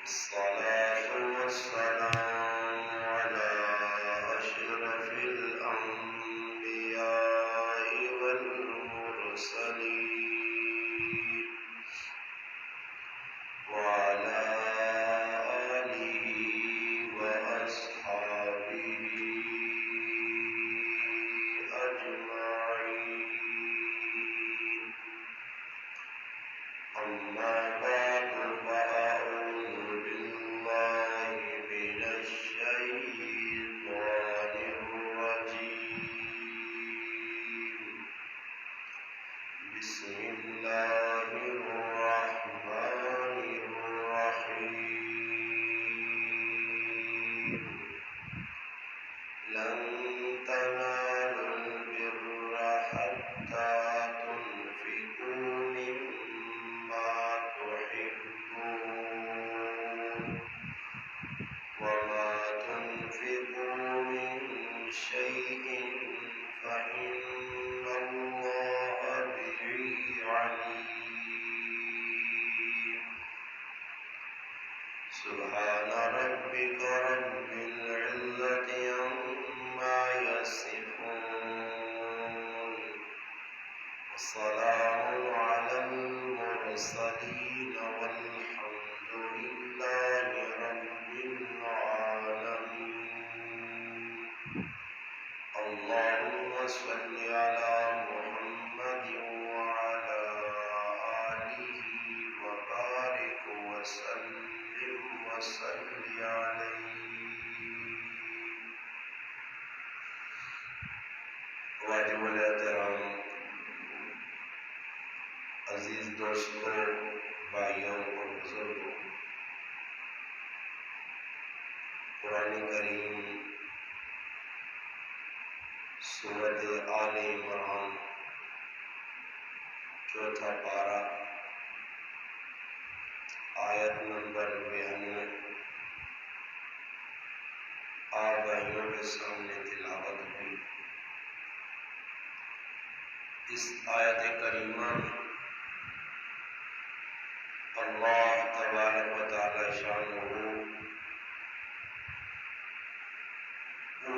الصلاة والسلام على أشرف الأنبياء والمرسلين وعلى آله وأصحابه أجمعين. أما بعد فأعوذ بالله من الشيطان الرجيم. بسم الله الرحمن الرحيم. لن تنالوا البر حتى تنفقوا مما تحبون وما تنفقوا من شيء فإن الله به عليم. سبحان ربك رب العزة عما يصفون والسلام على المرسلين والحمد لله رب العالمين. اللهم صل على محمد وعلى آله وبارك وسلم وصل عليه. واجب الاحترام عزیز دوستوں، بھائیوں اور بزرگوں، قرآن کریم سورۃ آل عمران چوتھا پارہ آیت نمبر 92 آپ بھائیوں کے سامنے تلاوت ہوئی۔ اس آیت کریمہ میں اللہ تبارک و تعالی شانہ وہ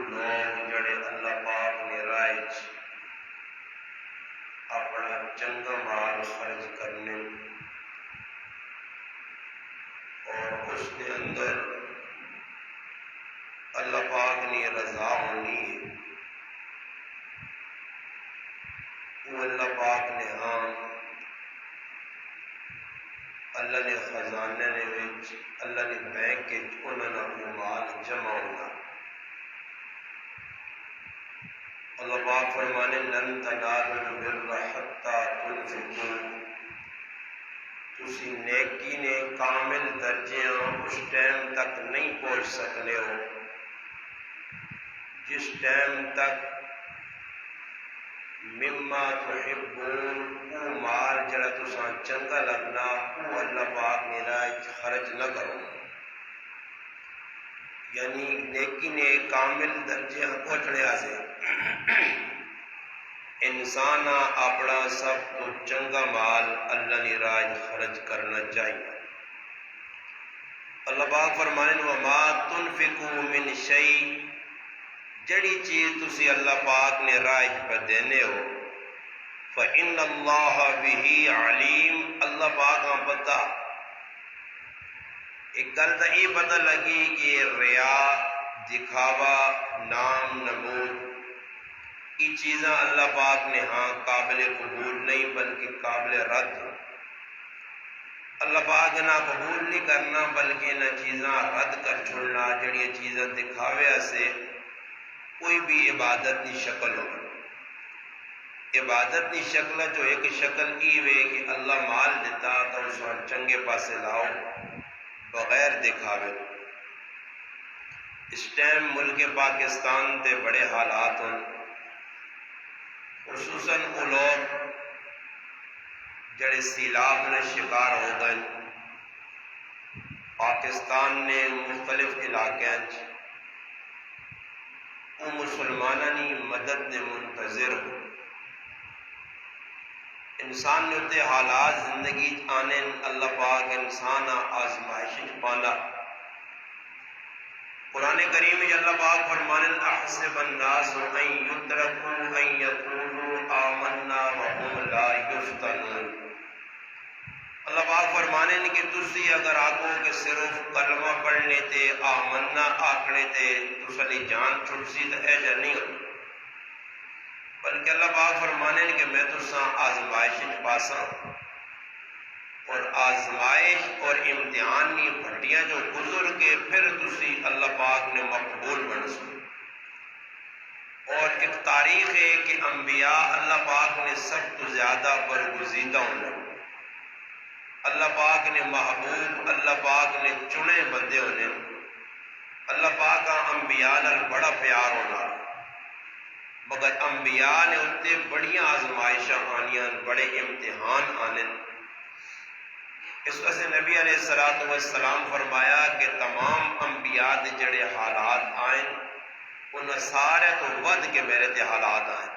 لوگ جڑے اللہ پاک نے رائج اپنا چنگا مال خرچ کرنے اور اس کے اندر اللہ پاک نے رضا ہونی ہے، وہ اللہ پاک نے اللہ نے خزانے نے وچ اللہ نے بینک کے انہوں نے وہ مال جمع ہونا۔ اللہ پاک فرمانے لن تنالوا البر حتی تنفقوا، تسی نیکی نے کامل درجے اس ٹائم تک نہیں پہنچ سکنے ہو جس ٹائم تک مما تحبون وہ مال جڑا تساں چنگا لگنا وہ اللہ پاک نے راہ خرچ نہ کرو، یعنی نیکی نے کامل درجے پہنچنے آسے انسان اپنا سب تو چنگا مال اللہ نے راہ خرچ کرنا چاہیے۔ اللہ پاک فرمانے وما تنفقوا من شیء، جڑی چیز تسی اللہ پاک نے راہ پہ دینے ہو فإن اللہ بہ علیم، اللہ پاک ہاں پتہ۔ ایک گل تو یہ پتہ لگی کہ ریا، دکھاوا، نام نمود یہ چیزاں اللہ پاک نے قابل قبول نہیں بلکہ قابل رد۔ اللہ پاک نہ قبول نہیں کرنا بلکہ نہ چیزاں رد کر چھوڑنا جڑی چیزاں دکھاوے سے کوئی بھی عبادت کی شکل ہو۔ عبادت کی شکل جو ایک شکل ای وے کہ اللہ مال دیتا تو اس چنگے پاسے لاؤ بغیر دکھاوے۔ اس ٹائم ملک پاکستان تے بڑے حالات ہیں، خصوصاً وہ لوگ جڑے سیلاب نے شکار ہو گئے پاکستان نے مختلف علاقے وہ مسلمانوں کی مدد نے منتظر ہو۔ انسان نے اتنے حالات زندگی آنے اللہ پاک انسان آزمائش پانا. قرآن کریم میں اللہ پاک فرمانے احسب الناس ان یترکوا ان یقولوا آمنا وهم لا یفتنون. اللہ پاک فرمانے کہ تسی اگر آگو کہ صرف کلمہ پڑھنے تے آمنا آکھنے تے تسلی جان چھٹ سی تو اے جا نہیں ہو، بلکہ اللہ پاک فرمانے کہ میں تساں آزمائش پاساں، اور آزمائش اور امتحان کی بھٹیاں جو گزر کے پھر تسی اللہ پاک نے مقبول بن سو. اور ایک تاریخ ہے کہ انبیاء اللہ پاک نے سب تو زیادہ برگزیدہ ہونے، اللہ پاک نے محبوب، اللہ پاک نے چنے بندے ہونے، اللہ پاک کا انبیاء نال بڑا پیار ہونا، مگر انبیاء نے اتنے بڑیاں آزمائشاں آنیاں، بڑے امتحان آنے. اس وجہ سے نبی علیہ السلام فرمایا کہ تمام انبیاء دے جڑے حالات آئیں ان سارے تو ود کے میرے تے حالات آئیں.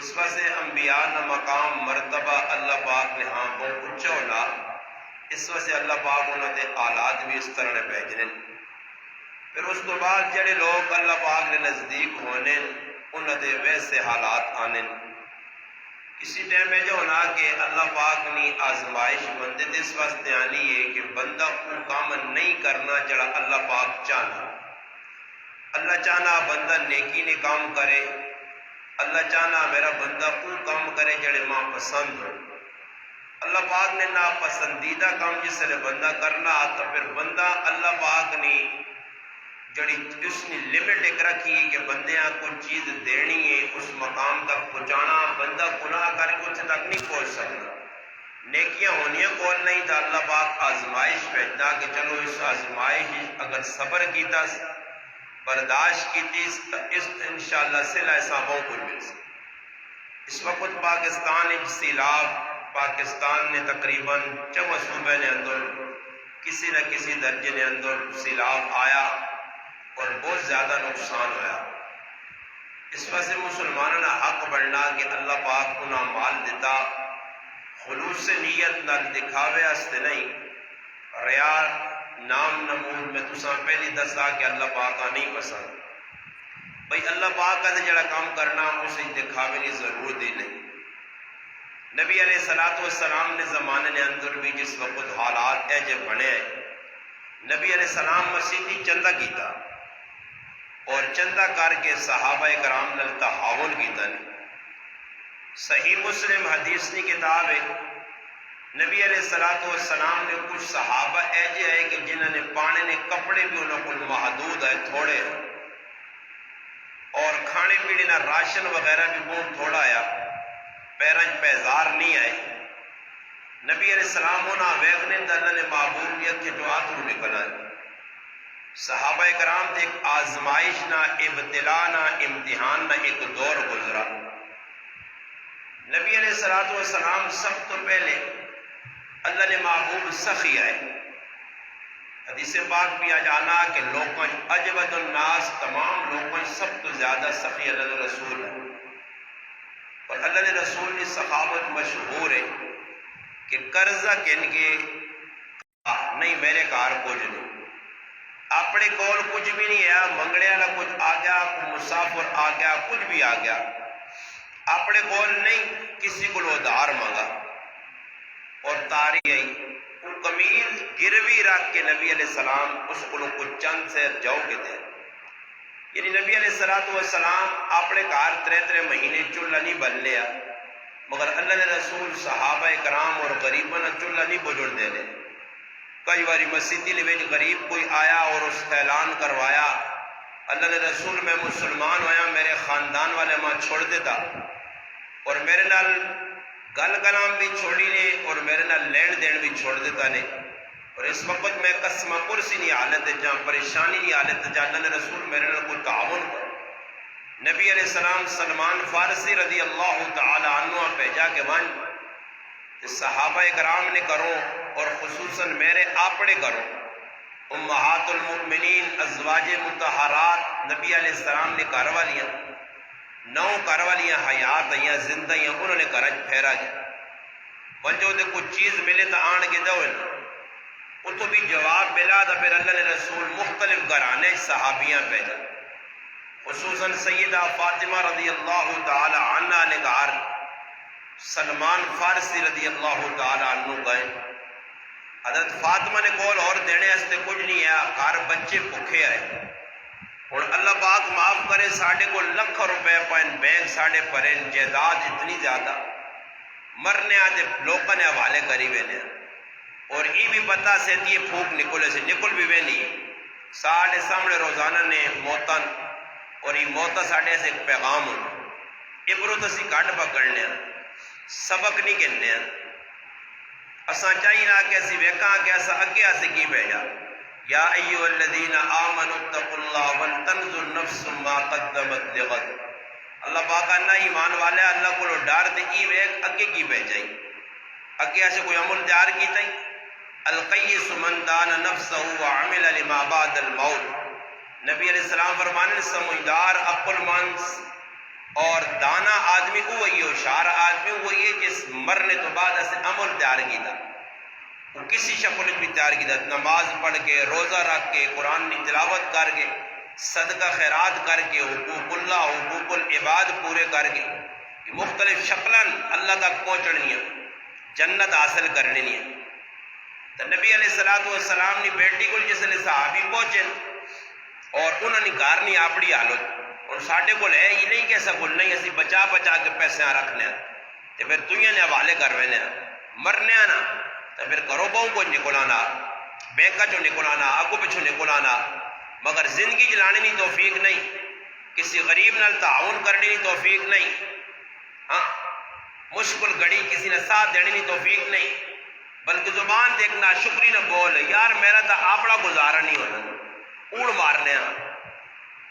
اس وجہ سے انبیاء نا مقام مرتبہ اللہ پاک نے ہاں بہت اچھا ہونا. اس وجہ سے اللہ پاک انہوں نے حالات بھی اس طرح نے بھیجنے. پھر اس کو بعد جڑے لوگ اللہ پاک نے نزدیک ہونے انہوں نے ویسے حالات آنے. کسی ٹائم میں جو ہونا کہ اللہ پاک نے آزمائش بندے دے اس واسطے آنی ہے کہ بندہ وہ کام نہیں کرنا جڑا اللہ پاک چاہنا. اللہ چاہنا بندہ نیکی نے کام کرے، اللہ چاہنا میرا بندہ وہ کام کرے جڑے ماں پسند ہو. اللہ پاک نے ناپسندیدہ کام جس نے بندہ کرنا تو پھر بندہ اللہ پاک نے جڑی اس نے لمٹ ایک رکھی ہے کہ بندیاں کچھ چیز دینی ہے اس مقام تک پہنچانا، بندہ گناہ کر کے اس تک نہیں پہنچ سکتا. نیکیاں ہونیاں کون نہیں تھا اللہ پاک آزمائش بھیجنا کہ چلو اس آزمائش اگر صبر کیتا برداشت کیتی اس انشاءاللہ صلہ ثوابوں کو مل سکے. اس وقت پاکستان ایک سیلاب، پاکستان نے تقریباً 4 صوبے نے اندر کسی نہ کسی درجے نے اندر سیلاب آیا اور بہت زیادہ نقصان ہوا. اس وجہ سے مسلمانوں نے حق بڑھنا کہ اللہ پاک انہاں مال دیتا خلوص سے نیت نہ دکھاوے استے نہیں، ریا نام نمود میں تساں پہلی دسا کہ اللہ پاک کا نہیں پسند. بھئی اللہ پاک کا جڑا کام کرنا اسے دکھاوے کی ضرورت ہی نہیں. نبی علیہ السلام نے زمانے نے اندر بھی جس وقت حالات ایجے بنے نبی علیہ السلام مسیحی چندہ کیتا اور چندہ کر کے صحابہ کرام نال تعاون کیتا نے. صحیح مسلم حدیث کی کتاب ہے. نبی علیہ السلام نے کچھ صحابہ ایجے ہے کہ جنہوں نے پانے نے کپڑے بھی انہوں کو محدود ہے تھوڑے، اور کھانے پینے نہ راشن وغیرہ بھی بہت تھوڑا آیا، پیرنج پیزار نہیں آئے. نبی علیہ السلام ہونا ویگنے اللہ نے معبولیت کے جو آتھرو نکلا ہے. صحابہ کرام تھے ایک آزمائش نہ ابتلا نہ امتحان نہ ایک دور گزرا. نبی علیہ السلام سب تو پہلے اللہ نے محبوب سخی آئے. حدیث پاک بھی آ جانا کہ لوگوں اجود الناس تمام لوگوں سب تو زیادہ سخی اللہ رسول ہے. اور اللہ نے رسول کی سخاوت مشہور ہے کہ قرضہ کن کے نہیں میرے کار کچھ نہیں، اپنے کول کچھ بھی نہیں ہے، منگنے والا کچھ آ گیا، کوئی مسافر آ گیا، کچھ بھی آ گیا، اپنے کول نہیں کسی کو ادھار مانگا. اور تاریخ وہ قمیض گروی رکھ کے نبی علیہ السلام اس کو کچھ چند سے جاؤ کے دے. یعنی نبی علیہ السلام اپنے کار 3 مہینے چولہا نہیں بن لیا، مگر اللہ نے رسول صحابہ کرام اور غریبوں نے چولہا نہیں بجڑ دے لے. کئی باری مسیحی لیویج غریب کوئی آیا اور اس کا اعلان کروایا اللہ نے رسول میں مسلمان ہویا میرے خاندان والے ماں چھوڑ دیتا اور میرے نال گل کلام بھی چھوڑی نے اور میرے نال لین دین بھی چھوڑ دیتا نے. اور اس وقت میں قسم پرسی نہیں حالت جہاں پریشانی نہیں حالت جہاں اللہ نے رسول میرے نال کوئی تعاون کر. نبی علیہ السلام سلمان فارسی رضی اللہ تعالی عنہ بھیجا کہ مان صحابہ کرام نے کرو اور خصوصاً میرے آپڑے کرو. امہات المؤمنین ازواج مطہرات نبی علیہ السلام نے گھر والیاں نو گھر والیاں حیات آئیاں زندہ ہیں انہوں نے گھر پھیرا جائے وجہ دے کچھ چیز ملے تو آن کے دو ان تو بھی جواب ملا تو پھر اللہ نے رسول مختلف گھرانے صحابیاں بھیجا خصوصاً سیدہ فاطمہ رضی اللہ تعالی عنہ نے گھر سلمان فارسی رضی اللہ تعالی عنہ گئے حضرت فاطمہ نے کول اور دینے استے کچھ نہیں ہے گھر بچے بھوکے آئے اور اللہ پاک معاف کرے ساڑھے کو لکھ روپے پائن بینک ساڑھے پرین جائیداد اتنی زیادہ مرنے آتے لوگوں نے حوالے کری ہوئے اور یہ بھی پتہ سے یہ پھوک نکلے سے نکل بھی ہوئے نہیں ساڑھے سامنے روزانہ نے موتن اور یہ موتا ساڑھے سے ایک پیغام ہوں عبرت اسی کٹ پکڑنے سبق نہیں کہنے اساں چاہیے نہ کہ اسی ویکاں کہ اساں اگے اسے کی بھیجا یا ایھا الذین آمنوا اتقوا اللہ ولتنظر نفس ما قدمت لغد اللہ پاک نہ ایمان والے اللہ کو ڈر تے ای ویک اگے کی بھیجائی اگے اسے کوئی عمل تیار کیتا ہی القیس من دان نفسہ وعمل لما بعد الموت نبی علیہ السلام فرمانے سمجھدار عقل مند اور دانا آدمی وہی ہوشیار آدمی وہی ہے جس مرنے تو بعد اسے عمل تیار کیتا وہ کسی شکل بھی تیار کیتا نماز پڑھ کے روزہ رکھ کے قرآن کی تلاوت کر کے صدقہ خیرات کر کے حقوق اللہ حقوق العباد پورے کر کے مختلف شکلیں اللہ تک پہنچنی ہیں جنت حاصل کرنی ہے تو نبی علیہ السلام نے بیٹی کو جس لئے صحابی پہنچے اور انہوں نے گھر نہیں اپنی حالت اور ساڑھے کو ہے یہ نہیں کہ سکول نہیں اسی بچا بچا کے پیسے رکھنے تو پھر تُویاں نے حوالے کروینے مرنے نا تو پھر کرو بہوں کو نکلانا بینکا چو نکلانا آگو پچھو نکلانا مگر زندگی جلانے نہیں توفیق نہیں کسی غریب نال تعاون کرنے نہیں توفیق نہیں ہاں مشکل گھڑی کسی نے ساتھ دینے نہیں توفیق نہیں بلکہ زبان دیکھنا شکری نہ بول یار میرا تا اپنا گزارا نہیں ہونا اوڑ مارنے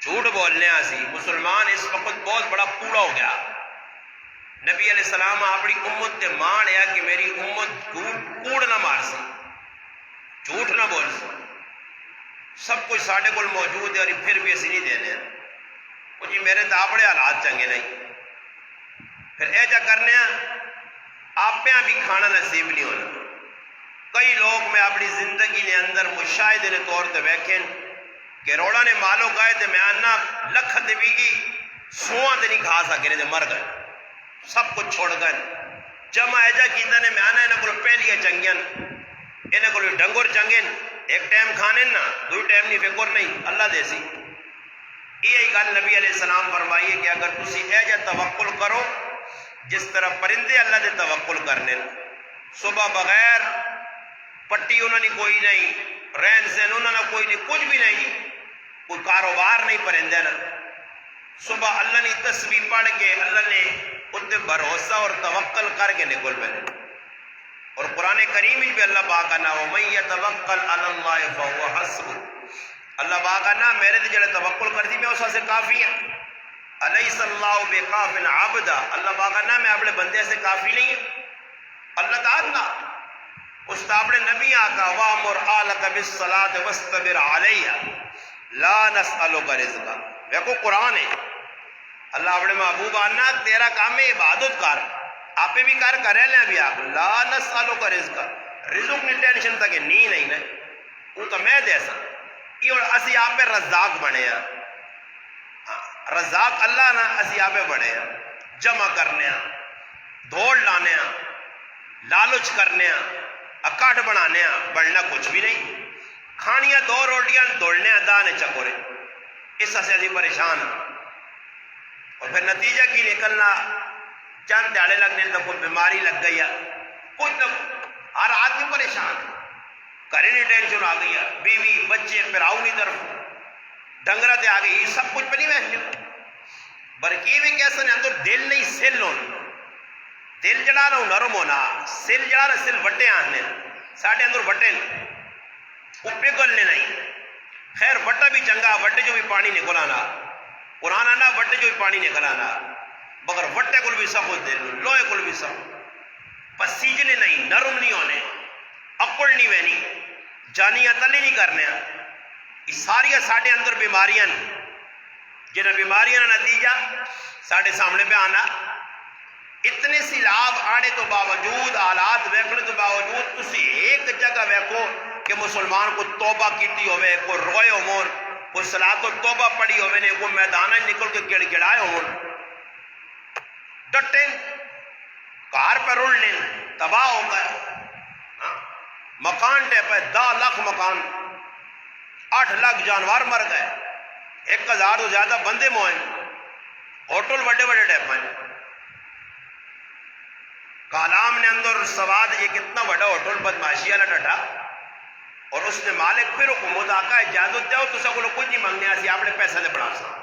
جھوٹ بولنے سی مسلمان اس وقت بہت بڑا کوڑا ہو گیا نبی علیہ السلام اپنی امت تے مان ہے کہ میری امت کوڑ نہ مار سی جھوٹ نہ بول سی سب کچھ ساڑھے کو موجود ہے اور پھر بھی اسی نہیں دینے وہ جی میرے تو اپنے حالات چنگے نہیں پھر ایجا کرنے آپ بھی کھانا نصیب نہیں ہونا کئی لوگ میں اپنی زندگی نے اندر مشاہدے نے طور تے ویکھیں کہ روڑا نے مالو گئے تے میں آنا لکھ دے بھی گی سواں تے نہیں کھا سکے نے مر گئے سب کچھ چھوڑ گئے جمع ایجا کیتا نے میں آنا انہیں کو پہلیے چنگین انہیں کو ڈنگر چنگین ایک ٹائم کھانے نا دو ٹائم نہیں فکر نہیں اللہ دے سی یہی گل نبی علیہ السلام فرمائیے کہ اگر تسی ایجا توکل کرو جس طرح پرندے اللہ دے توکل کرنے صبح بغیر پٹی انہوں نے کوئی نہیں رہن سہن انہوں نے کوئی نہیں کچھ بھی نہیں کوئی کاروبار نہیں پرندے نا صبح اللہ نے تسبیح پڑھ کے اللہ نے اتنے بھروسہ اور توکل کر کے نکل پہنے اور قرآن کریم بھی اللہ پاک کا نام وَمَن يَتَوَكَّلْ عَلَى اللَّهِ فَهُوَ حَسْبُهُ اللہ پاک کا نام میرے تے جڑے توکل کرتی میں اسا سے کافی ہیں أَلَيْسَ اللَّهُ بِكَافٍ عَبْدًا اللہ پاک کا نام میں اپنے بندے سے کافی نہیں ہے اللہ تعالیٰ اس اپنے نبی آقا وَأْمُرْ أَهْلَكَ بِالصَّلَاةِ وَاسْتَبِرْ عَلَيْهَا لَا نَسْأَلُكَ رِزْقًا دیکھو قرآن ہے اللہ اپنے محبوب آنا تیرا کام ہے عبادت کر آپ بھی کر کرے لیں ابھی آپ لا نسألو کا رزق نہیں ٹینشن تک نہیں نہیں وہ تو میں دے سا یہ اسی آپ پہ رزاق بنے ہیں رزاق اللہ نا اسی آپ پہ بنے ہیں جمع کرنے ہیں دوڑ لانے ہیں لالچ کرنے ہیں اکاٹھ بنانے ہیں بڑھنا کچھ بھی نہیں کھانیاں دو روٹیاں دوڑنے ہیں دانے چکورے اس سے اسی پریشان ہیں اور پھر نتیجہ کی نکلنا چند دیاڑے لگنے تو کوئی بیماری لگ گئی ہے کچھ نہ ہر آدمی پریشان گھر نہیں ٹینشن آ گئی ہے بیوی بچے پھر آؤ نہیں طرف ڈنگرتے آ گئی یہ سب کچھ پہ نہیں بیٹھنے برکی بھی کیسا نہیں اندر دل نہیں سل ہونا دل جڑا رہا ہوں نرم ہونا سل جڑا رہا سل وٹے آنے ساڑھے اندر وٹے وہ پگلنے نہیں خیر وٹا بھی چنگا وٹے جو بھی پانی نکل آنا قرآن آنا وٹے جو بھی پانی نکل آنا مگر وٹے کل بھی سب ہوتے لوہے کل بھی سب پسیجنے نہیں نرم نہیں ہونے اکڑ نہیں وینی جانیاں تلی نہیں کرنے یہ ساریاں ساڑھے اندر بیماریاں جنہیں بیماریاں کا نتیجہ سارے سامنے پہ آنا. اتنے سیلاب آنے تو باوجود حالات ویکھنے تو باوجود تسی ایک جگہ ویکھو کہ مسلمان کو توبہ کیتی ہوئے, کوئی روئے ہون, کوئی صلاۃ التوبہ پڑھی ہوئے نے, کوئی میدان نکل کے گڑ گڑائے ہون, ڈٹے کار پہ رڑ لیں, تباہ ہو گئے, مکان ٹے پہ 10 لاکھ مکان, 8 لاکھ جانور مر گئے, 1000 تو زیادہ بندے موئے, ہوٹل بڑے بڑے ٹیپ ہیں. کالام نے اندر سواد یہ کتنا بڑا ہوٹل بدماشی والا ڈٹا, اور اس نے مالک پھر حکومت آقا اجازت دو تو سب کچھ نہیں منگنے اسی اپنے پیسے سے بنا سا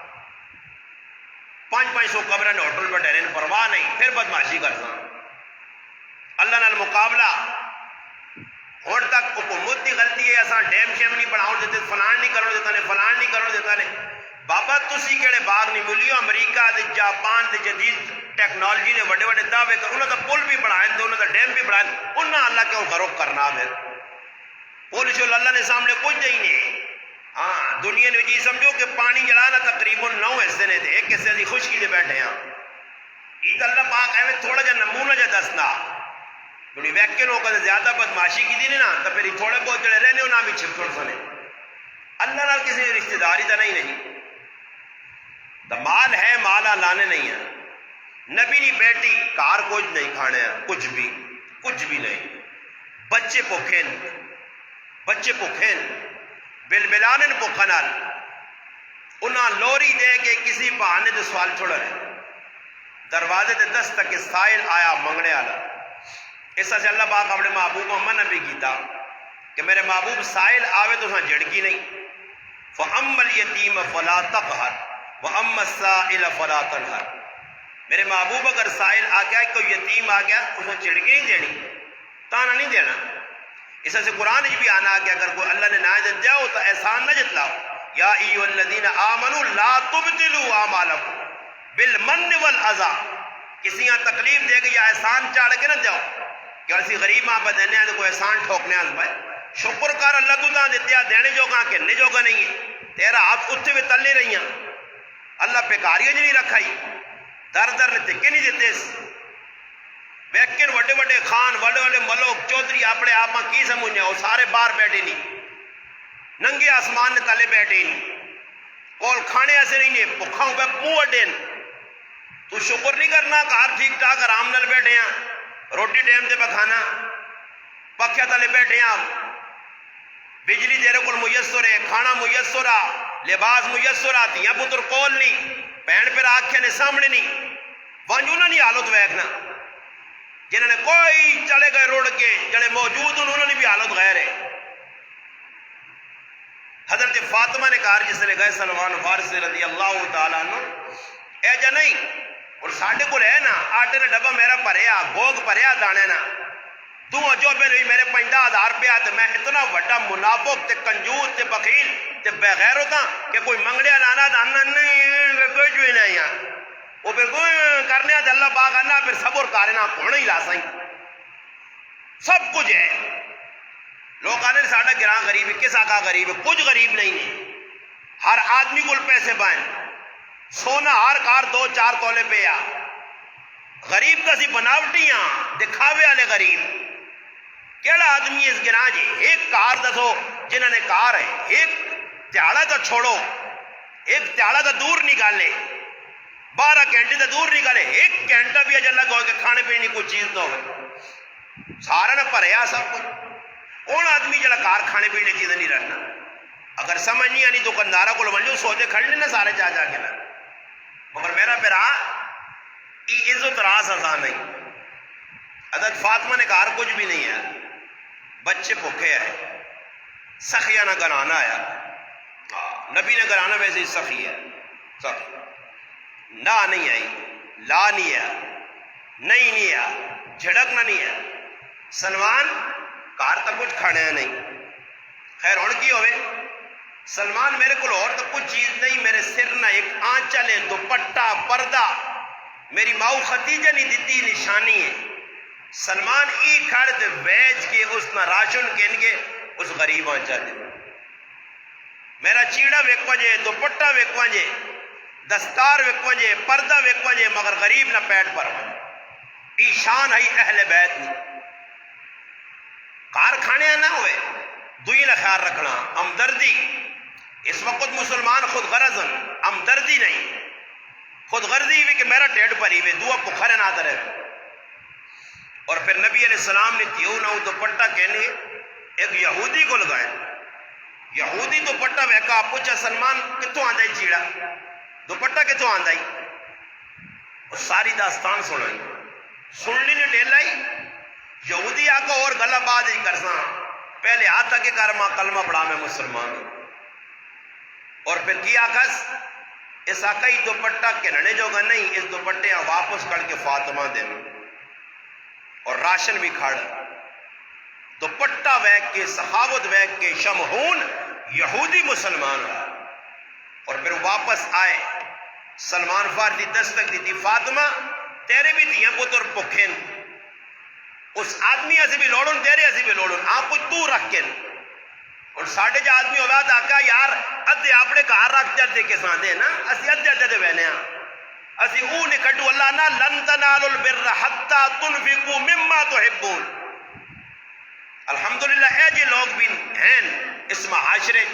500 قبر نے ہوٹل پہ ٹہرے پرواہ نہیں, پھر بدماشی کر سا. اللہ نال مقابلہ ہون تک حکومت کی غلطی ہے, ایسا ڈیم شیم نہیں بناؤ دیتے, فلان نہیں کرو دیتا نے, فلان نہیں کرو دیتا نے. بابا تسی کہڑے باغ نہیں ملیو, امریکہ دے جاپان دے جدید ٹیکنالوجی نے بڑے بڑے دعوے کر, انہوں نے پل بھی بنائے تو انہوں نے ڈیم بھی بنائے, انہوں اللہ کیوں کرو کرنا ہے پول شول اللہ نے سامنے کچھ نہیں. ہاں دنیا نے جی سمجھو کہ پانی جلانا تقریباً 9 حصے نے, ایک حصے دی خشکی دے بیٹھے ہیں. عید اللہ پاک ایویں تھوڑا جا نمونہ جا دسنا بڑی ویکن ہو کر زیادہ بدماشی کی دی نا تو پھر تھوڑے بہت جڑے رہنے انہاں بھی چھپ چھوڑ سنے. اللہ نال کسی رشتہ داری تو نہیں. تو مال ہے, مالا لانے نہیں ہے. نبی نہیں بیٹی کار کچھ نہیں کھانے ہیں, کچھ بھی نہیں. بچے بھوکھے بل بلانن بھوکھا نال انہاں لوری دے کے کسی بہانے دے سوال چھوڑا رہے, دروازے دے دستک سائل آیا منگنے والا. اس سے اللہ پاک اپنے محبوب محمد نبی کیتا کہ میرے محبوب سائل آوے تو اساں جھڑکی نہیں. فَأَمَّا الْيَتِيمَ فَلَا تَقْهَرْ وَأَمَّا السَّائِلَ فَلَا تَنْهَرْ. میرے محبوب اگر سائل آ گیا, کوئی یتیم آ گیا, اسے چڑکی نہیں دینی, تانا نہیں دینا. اس سے قرآن بھی آنا آ گیا اگر کوئی اللہ نے نہ جاؤ تو احسان نہ جتلاؤ. یا ایھا الذین آمنوا لا تبطلوا اعمالکم بالمن والاذی. کسی کا تکلیف دے گی یا احسان چاڑ کے نہ جاؤ کہ اسی غریب ماں پہ دینے تو کوئی احسان ٹھوکنے آ پائے. شکر کر اللہ تو تاں دیتے دینے جوگا کہنے جوگا نہیں ہے, تیرا ہاتھ اتنے بھی تلے رہی ہیں. اللہ پیکاریاں نہیں رکھائی, در نے تکے نہیں دیتے. ویکن وڈے وڈے خان, وڈے وڈے ملوک چودھری اپنے آپ کی سمجھنے, وہ سارے باہر بیٹھے نہیں, ننگے آسمان نے تلے بیٹھے نہیں, کول کھانے ایسے نہیں نے, بھکھا ہو منہ وڈے. تو شکر نہیں کرنا گھر ٹھیک ٹھاک آرام نال بیٹھے ہیں, روٹی ٹائم سے پکھانا, پکھیا تلے بیٹھے ہیں, بجلی تیرے کو میسر ہے, کھانا میسر آ, لباس میسر آ, دیا پتر کول نہیں, بہن پھر آنکھیں نے سامنے نہیں. ونج انہوں نے حالت ویکھنا جنہوں نے کوئی چلے گئے روڑ کے, جڑے موجود انہوں نے بھی حالت غیر ہے. حضرت فاطمہ نے کہا جس نے گئے سلمان فارسی رضی اللہ تعالیٰ عنہ, اے جا نہیں اور ساڈے کو ہے نا آٹے کا ڈبا میرا بھریا, گوگ بھریا دانے نا, تو جو پہ میرے 50,000 روپیہ تے میں اتنا بڑا منافق تے کنجوس تے بخیل تے بغیر ہوتا کہ کوئی منگڑیا نانا دانا نہیں, کچھ بھی نہیں ہے. وہ پھر کرنے آتے اللہ پاک آنا پھر صبر کارنا کونے ہی لا سائیں, سب کچھ ہے. لوگ آنے ساڑھا گران غریب ہے, کس آقا غریب ہے, کچھ غریب نہیں ہے. ہر آدمی کو پیسے پائیں, سونا ہر کار 2-4 تولے پہ آ. غریب کا سی بناوٹیاں دکھاوے والے غریب کیڑا آدمی اس گراں جی. ایک کار دسو جنہوں نے کار ہے, ایک تیاڑا تو چھوڑو, ایک تیاڑا تو دور نکالے, 12 گھنٹے تو دور نکالے, 1 گھنٹہ بھی اجل لگا ہو کہ کھانے پینے کوئی چیز نہ ہو, سارا نے بھریا سب کچھ. کون آدمی جڑا کار کھانے پینے چیزیں نہیں رہنا. اگر سمجھ نہیں آنی تو کندارا کو منجو سوچے کھڑ لینا سارے جا کے نا. مگر میرا پیرا یہ عزت راس آسان نہیں. حضرت فاطمہ نے کہا کچھ بھی نہیں ہے, بچے بھوکے آئے, سخیہ نہ گرانا آیا. نبی نے گرانا ویسے ہی سخی ہے, سخی نہ نہیں آئی, لا نہیں ہے, نہیں ہے, جھڑکنا نہیں ہے. سلمان کار تو کچھ کھانے نہیں. خیر ہوں کی ہوئے سلمان میرے کو اور تو کچھ چیز نہیں, میرے سر نہ ایک آنچل ہے, دوپٹہ پردہ میری ماؤ خدیجہ نہیں دیتی نشانی ہے. سلمان ای کھڑ تے بیچ کے اس نہ راشن کہن کے اس غریب آنچل دے. میرا چیڑا ویکواں جے, دوپٹہ ویکواں جے, دستار وکوجے پردہ وکوجے مگر غریب نہ پیٹ پر ای شان ہے اہل بیت نہیں کارخانے نہ ہوئے دوئی نہ خیال رکھنا ہمدردی اس وقت مسلمان خود غرض ہمدردی نہیں خود غرضی بھی کہ میرا ٹیڑ پری ہوئے دعا پکھرے نہ درے اور پھر نبی علیہ السلام نے تیو نہ دوپٹہ کہنے ایک یہودی کو لگائے یہودی دوپٹہ بہکا پوچھا سلمان کتوں آندائی چیڑا دوپٹہ کتوں آندائی اور ساری داستان سننی نے ڈیلائی یہودی آکا اور گلہ باز ہی کرساں پہلے آتا کہ کارما کلمہ پڑھا میں مسلمان اور پھر کیا کس اس آقا ہی دوپٹہ کننے جو گا نہیں اس دوپٹے واپس کر کے فاطمہ دے اور راشن بھی کھاڑ دوپٹہ ویک کے صحابت ویک کے شمہون یہودی مسلمان اور پھر واپس آئے سلمان فارسی دستک دی تھی فاطمہ تیرے بھی دیاں پتر پکھن اس آدمی ایسے بھی لوڑن تیرے ایسے بھی لوڑن آپ کو تو رکھن اور ساڑھے جا آدمی ہوگا تو آقا یار ادھے اپنے کہاں رکھ جاتے کے ساندے نا اسی ادھے دے بہنے ہیں اسی اون کٹو اللہ نا لن تنالوا البر حتی تنفقوا مما تحبون الحمدللہ اے جی لوگ بھی ہیں اس معاشرے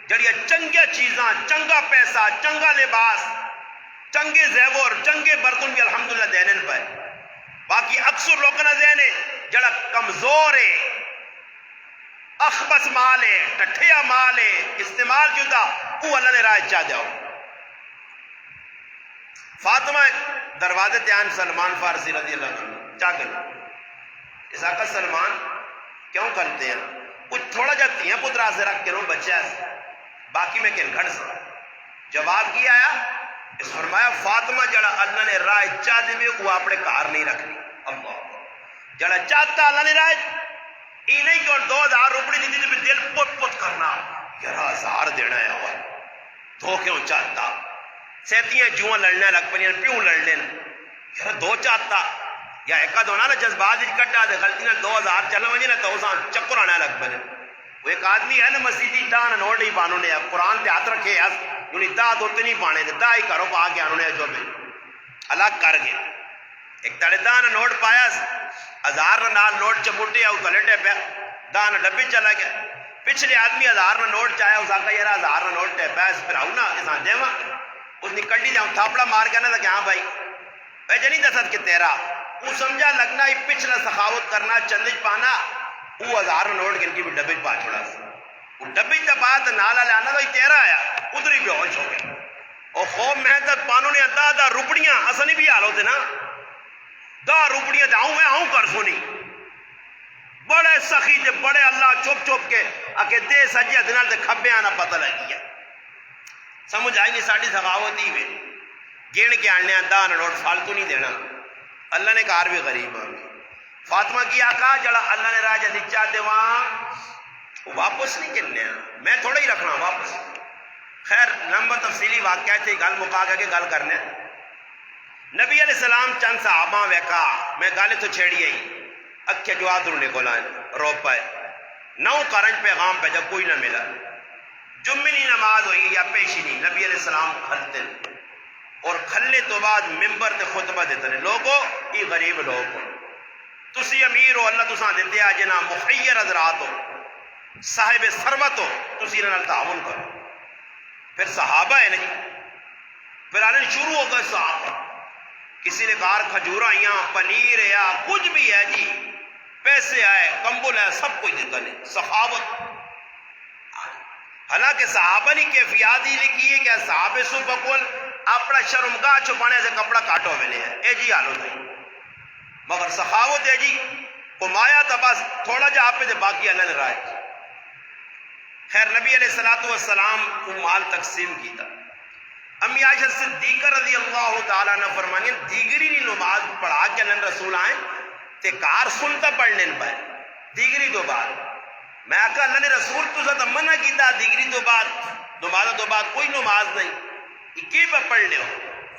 جڑیا چنگیا چیزاں چنگا پیسہ چنگا لباس چنگے زیور چنگے برتن بھی الحمدللہ دینے پہ باقی اکثر لوگ نہ دینے جڑا کمزور ہے اخبس مال ہے ٹٹھیا مال ہے استعمال جدا وہ اللہ نے رائے چاہ جاؤ فاطمہ دروازے تیان سلمان فارسی رضی اللہ عنہ چاہ گئے اس آقا سلمان کیوں کرتے ہیں کچھ تھوڑا جب تیاں پترا سے رکھ کے رو بچہ ہے باقی میں کن گھڑ سا جواب کی آیا اس فرمایا فاطمہ جڑا اللہ نے رائے چاہ دے وہ اپنے کار نہیں رکھنی اللہ جڑا چاہتا اللہ نے رائے ای نہیں کہ 2000 روپڑی دی دی دل پت پت کرنا یار 1000 دینا ہے اور دو کیوں چاہتا سیتیاں جوان لڑنے لگ پنیاں پیوں لڑ لین یار دو چاہتا یا ایکا دونا نا جذبات ہی کٹا دے غلطی نا 2000 چلنا مجھے نا تو اساں چکر آنے لگ پنے وہ ایک آدمی ہے نا مسیدی دان نوٹ ہی پانو نے قرآن پہ ہاتھ رکھے یونی دا دوتے نہیں پانے دے دا ہی کرو پا کے آنو نے جو میں اللہ کر گئے ایک تڑے دان نوٹ پایا 1000 نال نوٹ چپوٹے او کلٹے پہ دان ڈبی چلا گیا پچھلے آدمی 1000 نوٹ چاہے اس آقا یہ 1000 نوٹ ٹے پیس پھر آؤ نا اسان دے وہاں اس نے کڑی جاؤں تھاپڑا مار گیا نا کہ ہاں بھائی اے جنی دست کہ تیرا وہ سمجھا لگنا ہی پچھلا سخاوت کرنا چندج پانا وہ 1000 نوٹ گن کی بھی ڈبی پا چھوڑا وہ ڈبی تا بات نالا لانا تو تیرا آیا ادھر ہی بے ہوش ہو گیا اور خوب محنت پانو نے دا روپڑیاں اسنی بھی حال ہوتے نا 10 روپڑیاں جاؤں میں آؤں کر سونی بڑے سخی جے بڑے اللہ چوپ چوپ کے اکے دے سجیہ دنال دے کھبے آنا پتہ لگیا سمجھ آئی نہیں ساڑھی سخاوتی میں گین کے آنے دان نوٹ فالتو نہیں دینا اللہ نے کار بھی غریب آنگی فاطمہ کی آقا جڑا اللہ نے راجہ دیچا دے وہاں واپس نہیں کرنے میں تھوڑا ہی رکھنا واپس خیر نمبر تفصیلی واقعہ تھے گل مقاقہ کے گل کرنے نبی علیہ السلام چند صحابہ ویکا میں گالے تو چھیڑی آئی اکھے جو آدھر نے کو لائن رو پائے نو کرنج پیغام پہ جب کوئی نہ ملا جمعی نماز ہوئی یا پیشی نہیں نبی علیہ السلام کھلتے اور کھلنے تو بعد ممبر تے خطبہ دیتے ہیں لوگوں یہ غریب لوگ ہو تسی امیر ہو اللہ تساں دیتے ہیں جنا مخیر حضرات ہو صاحب ثروت ہو تسی انہاں تعاون کرو پھر صحابہ ہے نہیں پھر آنے شروع ہو گئے صحابہ کسی نے کار کھجورا یا پنیر یا کچھ بھی ہے جی پیسے آئے کمبل ہے سب کچھ دیتا نہیں سخاوت حالانکہ صحابہ نے کیفیات ہی لکھی ہے کہ صحابہ سو بقول اپنا شرمگاہ چھپانے سے کپڑا کاٹو ملے ہیں اے جی حالو نہیں مگر سخاوت ہے جی کمایا تھا بس تھوڑا جا آپ پہ دے باقی اللہ نے رائے خیر نبی علیہ السلام کو مال تقسیم کی تھا امی عائشہ صدیقہ رضی اللہ تعالیٰ نے فرمانی دیگری نہیں نماز پڑھا کے اللہ رسول آئیں تے کار سنتا پڑھنے پائے دیگری دو بعد میں کہا اللہ نے رسول تو زیادہ منع کی تھا دیگری دو بعد نماز دو بعد کوئی نماز نہیں اکی پر پڑھنے ہو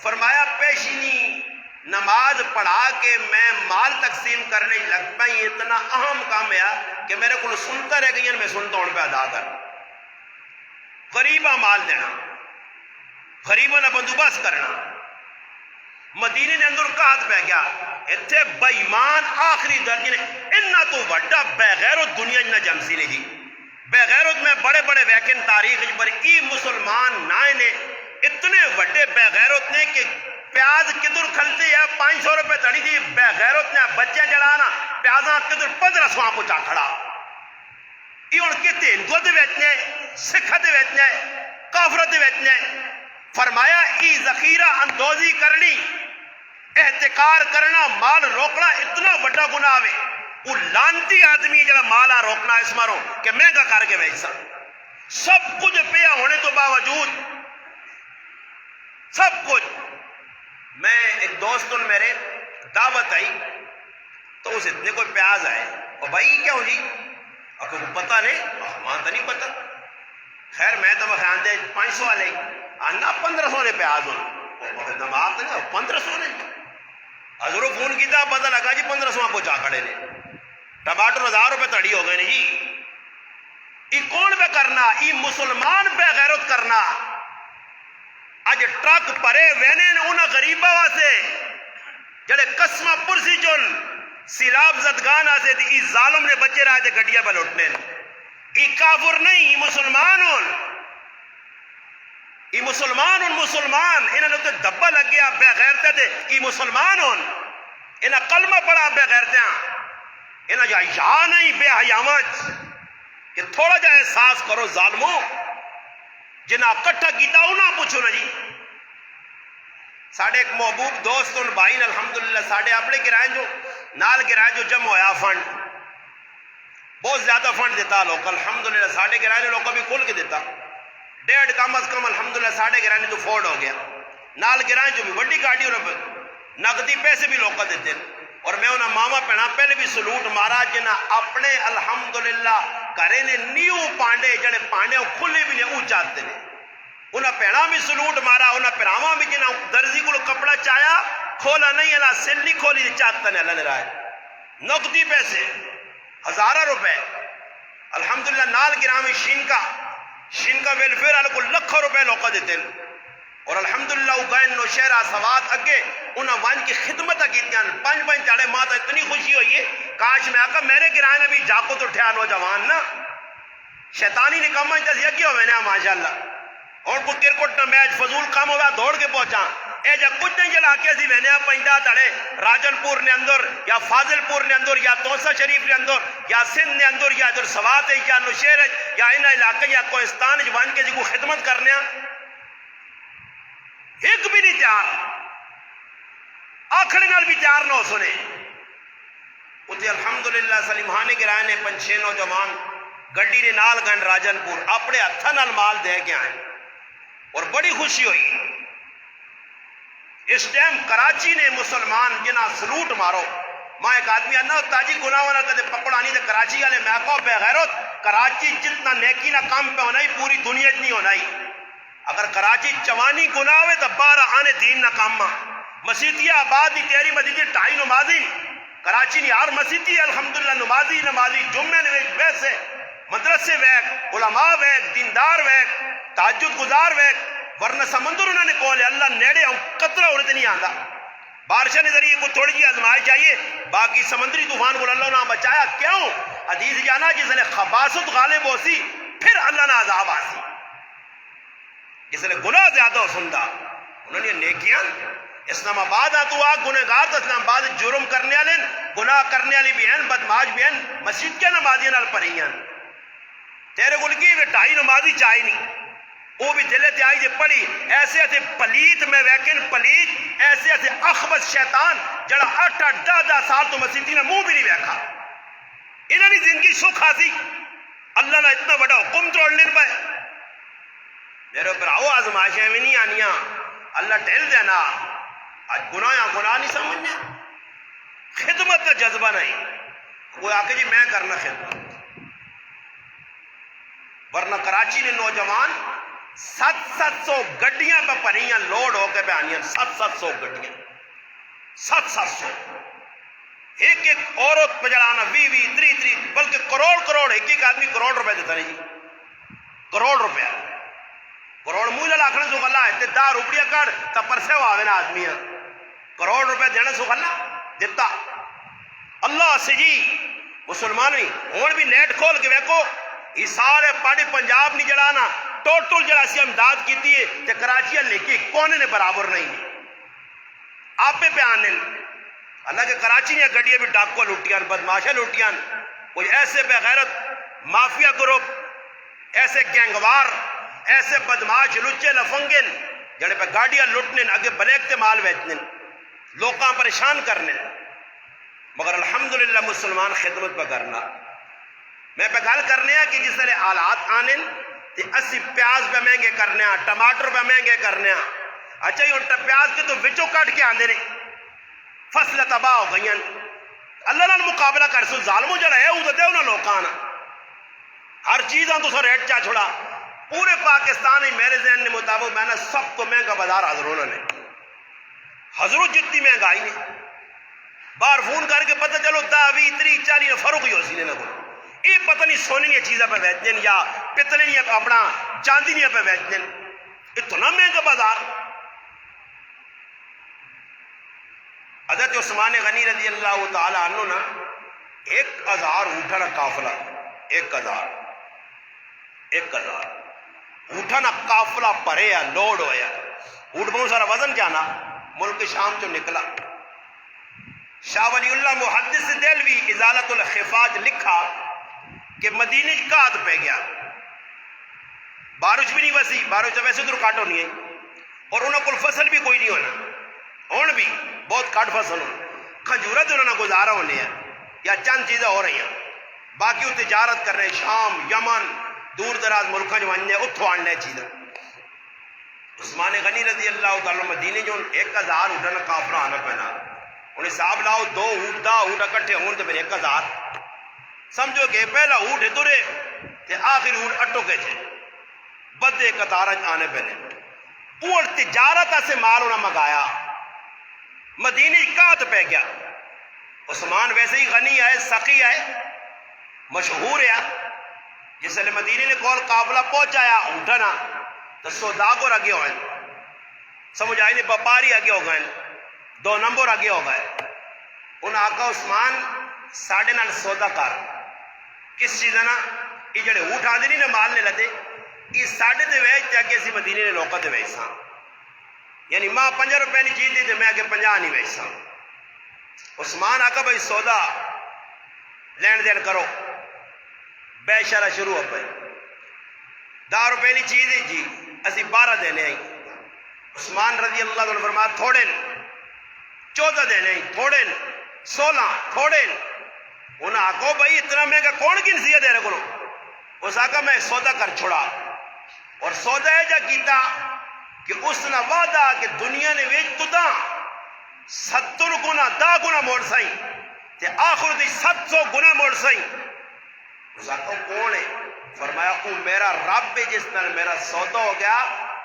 فرمایا پیشینی نماز پڑھا کے میں مال تقسیم کرنے لگ پائی اتنا اہم کام ہے کہ میرے کو سنتا رہ گئی میں سنتا ہوں پہ ادا کر غریبہ مال دینا غریباں دا بندوبست کرنا. مدینے نے اندر قحط پہ گیا. اتنے بے ایمان آخری درجے نے انہاں تو وڈا بے غیرت دنیا نہ جمسی نے جی. بے غیرت میں بڑے بڑے ویکن تاریخ پر ای مسلمان نائے نے اتنے وڈے بے غیرت نے کہ پیاز کدھر کھلتی ہے 500 روپے تڑی تھی. بے غیرت نے بچے جڑانا پیازاں کدھر 1500 کو چا کھڑا. یہ ہوں کہتے ہندو دے ویچنے سکھ دے ویچنے کافر دے ویچنے. فرمایا ای ذخیرہ اندوزی کرنی احتکار کرنا مال روکنا اتنا بڑا گناہ ہے. وہ لانتی آدمی جڑا مالا روکنا اس ماروں کہ مہنگا کر کے بیچ سب کچھ پیا ہونے تو باوجود سب کچھ. میں ایک دوست میرے دعوت آئی تو اس اتنے کوئی پیاز آئے اور بھائی کیا ہو جی آپ کو پتہ نہیں ماں تو نہیں پتہ. خیر میں تو خیال دے 500 والے آنا 1500 نے پیاز ہونا دماغ تو نہیں 1500 نے حضور فون کیتا پتہ لگا جی 1500 آپ کو چاہ کھڑے نے. ٹماٹر 1000 روپے تڑی ہو گئے نے جی. یہ کون پہ کرنا؟ یہ مسلمان پہ غیرت کرنا. اج ٹرک پرے وینے انہاں غریباں واسطے جڑے قسمہ پرسی چل سیلاب زدگان آسے تھی. یہ ظالم نے بچے رہے تھے گڈیاں پہ لوٹنے. یہ کافر نہیں یہ مسلمان ہون. یہ مسلمان ہون مسلمان. انہوں نے تو دبا لگ گیا بے غیرتے تھے. یہ مسلمان ہون انہاں کلمہ پڑھا بے غیرتیاں. انہاں جا یا نہیں بے حیامت کہ تھوڑا جا احساس کرو ظالموں. جنہاں کٹھا کیتا انہاں پوچھو نا جی. ساڑھے ایک محبوب دوست ان بھائی نے الحمدللہ ساڑھے اپنے گرائیں جو نال گرائیں جو جمع ہویا فنڈ بہت زیادہ فنڈ دیتا لوگ الحمدللہ. ساڑھے گرائیں لوگ بھی کھول کے دیتا 1.5 کم از کم الحمدللہ ساڑھے گرائیں تو فورڈ ہو گیا. نال گرائیں جو بھی بڑی گاڑی نقدی پیسے بھی لوگ دیتے. اور میں انہاں ماما پہنا پہلے بھی سلوٹ مارا جنہاں اپنے الحمدللہ کرے نے نیو پانڈے جڑے پانڈے کھلے بھی نے او چاہتے نے انہاں پہنا بھی سلوٹ مارا. انہاں پہناواں بھی جنہاں درزی کو کپڑا چایا کھولا نہیں اللہ سل نہیں کھولی چاہتا نے اللہ نے رائے. نقدی پیسے 1000 روپے الحمدللہ. نال گرامی شین کا ویلفیئر والے کو لکھوں روپے لوگ دیتے. اور الحمدللہ وہ گئے نوشہرہ سوات اگے انہاں وان کی خدمت کیتیاں 5 چاڑے ماں تو اتنی خوشی ہوئی ہے. کاش میں آقا میرے گرائے نے بھی جاکو تو اٹھیا نوجوان نا شیطانی نکمہ انتا یکی ہو میں نے ماشاءاللہ. اور کو کرکٹ نہ میچ فضول کام ہوا دوڑ کے پہنچا. اے جا کچھ نہیں جلا کے سی میں نے پہنچا تڑے راجن پور نے اندر یا فاضل پور نے اندر یا توسا شریف نے اندر یا سندھ نے اندر یا ادھر سوات ہے یا نوشہر یا انہا علاقے یا کوہستان جوان کے جی کو خدمت کرنے ایک بھی نہیں تیار آکھڑے نال بھی تیار نہ ہو سنے. اتے الحمدللہ سلیمانی گرائے نے 5-6 نوجوان گڈی نے نال گن راجن پور اپنے ہتھاں نال مال دے کے آئے اور بڑی خوشی ہوئی. اس ٹائم کراچی نے مسلمان جنا سلوٹ مارو. ماں ایک آدمی آنا تاجی گناہ والا کدے پکڑانی تے کراچی والے میں کہو بے غیرت کراچی جتنا نیکی نہ کام پہ ہونا ہی پوری دنیا نہیں ہونا ہی. اگر کراچی چوانی گناہ ہوئے تو 12 آنے دین نہ کام مسیتیہ آباد دی تیری مسیتی 2.5 نمازی کراچی نی ہر مسیتی الحمدللہ نمازی جمعے نے ویسے مدرسے ویک علماء ویک دیندار ویک تہجد گزار ویک ورنہ سمندر انہوں نے کہا اللہ نیڑے ہوں قطرہ ہونے نہیں آندا. بارشہ نے ذریعے کو تھوڑی جی آزمائش چاہیے باقی سمندری طوفان کو اللہ نے بچایا. کیوں؟ حدیث جانا جس نے خباثت غالب ہو سی پھر اللہ نے عذاب آسی. جس نے گناہ زیادہ ہو سندا انہوں نے نیکیاں اسلام آباد آتو آگ گنہگار تو اسلام آباد جرم کرنے والے گناہ کرنے والی بھی ہیں بدماش بھی ہیں مسجد کے نمازی نال پڑھی ہیں. تیرے گل کی 2.5 نمازی چاہی نہیں وہ بھی دلے تے آئی جے پڑھی ایسے ایسے پلیت میں ویکن پلیت ایسے ایسے اخبث شیطان جڑا 8-10 سال تو مسیحی نے منہ بھی نہیں ویکھا. انہوں نے زندگی سکھ آسی اللہ نے اتنا بڑا حکم توڑنے پائے. میرے اوپر آؤ آزمائشیں بھی نہیں آنیاں اللہ ٹھل دینا. آج گناہ نہیں سمجھنا خدمت کا جذبہ نہیں. وہ آکے جی میں کرنا خدمت ورنہ کراچی نے نوجوان 700 گڈیاں پہ پریاں لوڈ ہو کے پہ آنیاں 700 گڈیاں 700 ایک عورت پہ جڑانا 20 30 بلکہ کروڑ ایک آدمی کروڑ روپے دیتا نہیں جی کروڑ روپے کروڑ مولا لاکھنا سو گلا ہے 10 روپیہ کر تا پرسے ہو آوے نا آدمی کروڑ روپے دینے سو گلا دیتا اللہ سے جی مسلمان بھی ہون بھی نیٹ کھول کے ویکو یہ سارے پاڑی پنجاب نہیں جڑانا ٹوٹل جڑا سی امداد کی تھی تے کراچی لکھی کونے نے برابر نہیں آپ پہ آنے اللہ کے کراچی نے گڈیاں بھی ڈاکو لوٹیاں بدماشا لوٹیاں کوئی ایسے بے غیرت مافیا گروپ ایسے گینگوار ایسے بدماش لچے لفنگن جڑے پہ گاڑیاں لوٹنے اگے بلیک تے مال بیچنے لوکاں پریشان کرنے مگر الحمدللہ مسلمان خدمت پہ کرنا میں پہ گل کرنے ہیں کہ جس طرح حالات آنے تے 80 پیاز پہ مہنگے کرنے ہیں ٹماٹر پہ مہنگے کرنے ہیں اچھا یہ انٹا پیاز کے تو وچوں کٹ کے آندے نے فصل تباہ ہو گئی اللہ نال مقابلہ کر سو ظالموں جڑا ہے وہ دے انہاں لوکاں نا ہر چیزاں تو سو ریٹ چا چھوڑا پورے پاکستان ہی میرے ذہن کے مطابق میں نے سب تو مہنگا بازار حضروں نے حضروں جتنی مہنگائی نے باہر فون کر کے پتہ چلو 10 20 30 40 فرق ہی ہو سی نے کو یہ پتہ نہیں سونے نہیں چیزیں پہ بیچنے یا پتلے نہیں اپنا چاندی نہیں پہ بیچنے اتنا مہنگا بازار حضرت عثمان غنی رضی اللہ تعالی عنہ نا 1000 اونٹا قافلہ 1000 اونٹا نا قافلہ پرے یا لوڈ ہویا اونٹ بہت سارا وزن جانا ملک شام جو نکلا شاہ ولی اللہ محدث دہلوی ازالت الخفاج لکھا کہ مدینے کی کات پہ گیا بارش بھی نہیں ویسی بارش ویسے تو کاٹو نہیں ہے اور انہوں کو فصل بھی کوئی نہیں ہونا ہون بھی بہت کٹ فصل ہونا کھجورت انہوں نے گزارا ہونے ہیں یا چند چیزیں ہو رہی ہیں باقی وہ تجارت کر رہے ہیں شام یمن دور دراز ملکوں جو آنے اتھو آنے چیزیں عثمان غنی رضی اللہ تعالیٰ مدینے جو 1000 اونٹا قافلہ آنا پہنا انہیں صاحب لاؤ 2 اونٹ 10 اونٹ اکٹھے ہون تو پھر 1000 سمجھو کہ پہلا اونٹ ادھرے تے آخر اونٹ اٹو کے تھے بدے قطار آنے پہنے اونٹ تجارت سے مال انہیں منگایا مدینے کات پہ گیا عثمان ویسے ہی غنی آئے سخی آئے مشہور ہے جس نے مدینے نے کول قافلہ پہنچایا اونٹا نا تو سوداگر آگے ہوئے سمجھ آئی نہیں بپاری آگے ہو گئے 2 نمبر آگے ہو گئے ان آقا عثمان ساڑھے نال سودا کر کس چیز ہے نا یہ جڑے اونٹ آدھے نہیں مال نے لتے یہ ساڑھے دے ویج تے اگے اسی مدینے نے لوکا دے ویج ساں یعنی ماں 5 روپے نہیں چیز دی تے میں اگے 50 نہیں ویج ساں عثمان آقا بھائی سودا لین دین کرو بے شرح شروع ہو پہ 10 روپے نہیں چیز دی جی اسی 12 دینے آئی عثمان رضی اللہ عنہ فرمایا تھوڑے 14 دینے آئی تھوڑے 16 تھوڑے انہوں نے آکو بھائی اتنا مہنگا کون کی نصیحت دے رہے کرو اس آقا میں سودا کر چھوڑا اور سودا ہے جا کیتا کہ اس نے وعدہ کہ دنیا نے ویچ تو دا 70 گنا 10 گنا موڑ سائیں تے آخر دی 700 گنا موڑ سائیں اس آقا کون ہے فرمایا او میرا رب ہے جس نے میرا سودا ہو گیا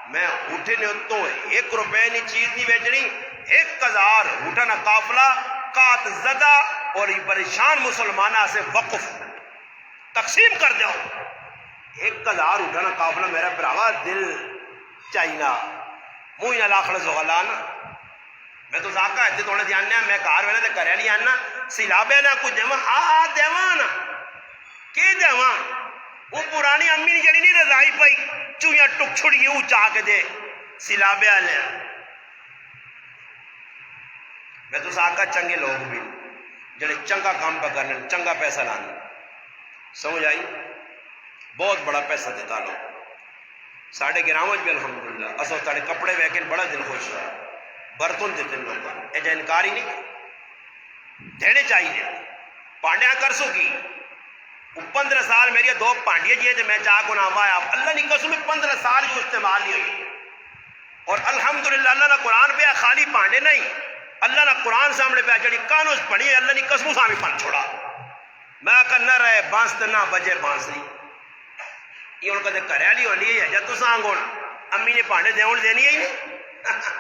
میں اٹھے نے تو 1 روپے نہیں چیز نہیں بیچنی 1000 اٹھا نا قافلہ قات زدہ اور یہ پریشان مسلمانہ سے وقف تقسیم کر دو 1000 اٹھا نا قافلہ میرا براوا دل چاہینا موہی نہ لاکھڑ زغلانا میں تو زاکہ ہے تو انہیں جاننا میں کار ویلے دے کرے لی آنا سیلابے نا کچھ دیوان دیوان کی دیوان وہ پرانی امی نے جڑی نہیں رضائی پائی چوہیاں ٹک چھڑی یہ چاہ کے دے سیلابے آلے میں تو ساکہ چنگے لوگ بھی جڑے چنگا کام پہ کرنے چنگا پیسہ لانا سمجھ آئی بہت بڑا پیسہ دیتا لوگ ساڑھے گرامج بھی الحمدللہ اصل تاڑے کپڑے ویکن بڑا دل خوش رہا برتن دیتے لوگوں ایجا انکاری نہیں دینے چاہیے پانڈیاں کر سو کی 15 سال میری 2 پانڈیاں جی ہیں میں چاہ کو نام آیا اللہ نے قسم 15 سال جو استعمال نہیں ہوئی اور الحمدللہ اللہ نے قرآن پہ خالی پانڈے نہیں اللہ نے قرآن سامنے پہ جڑی کانوس پڑھی ہے اللہ نے قسم سامی پن چھوڑا میں کہا نہ رہے بانس نہ بجے بانسری یہ ان کا دے کریالی ہولی ہے جب تو سانگون امی نے پانڈے دیون دینی ہے ہی نہیں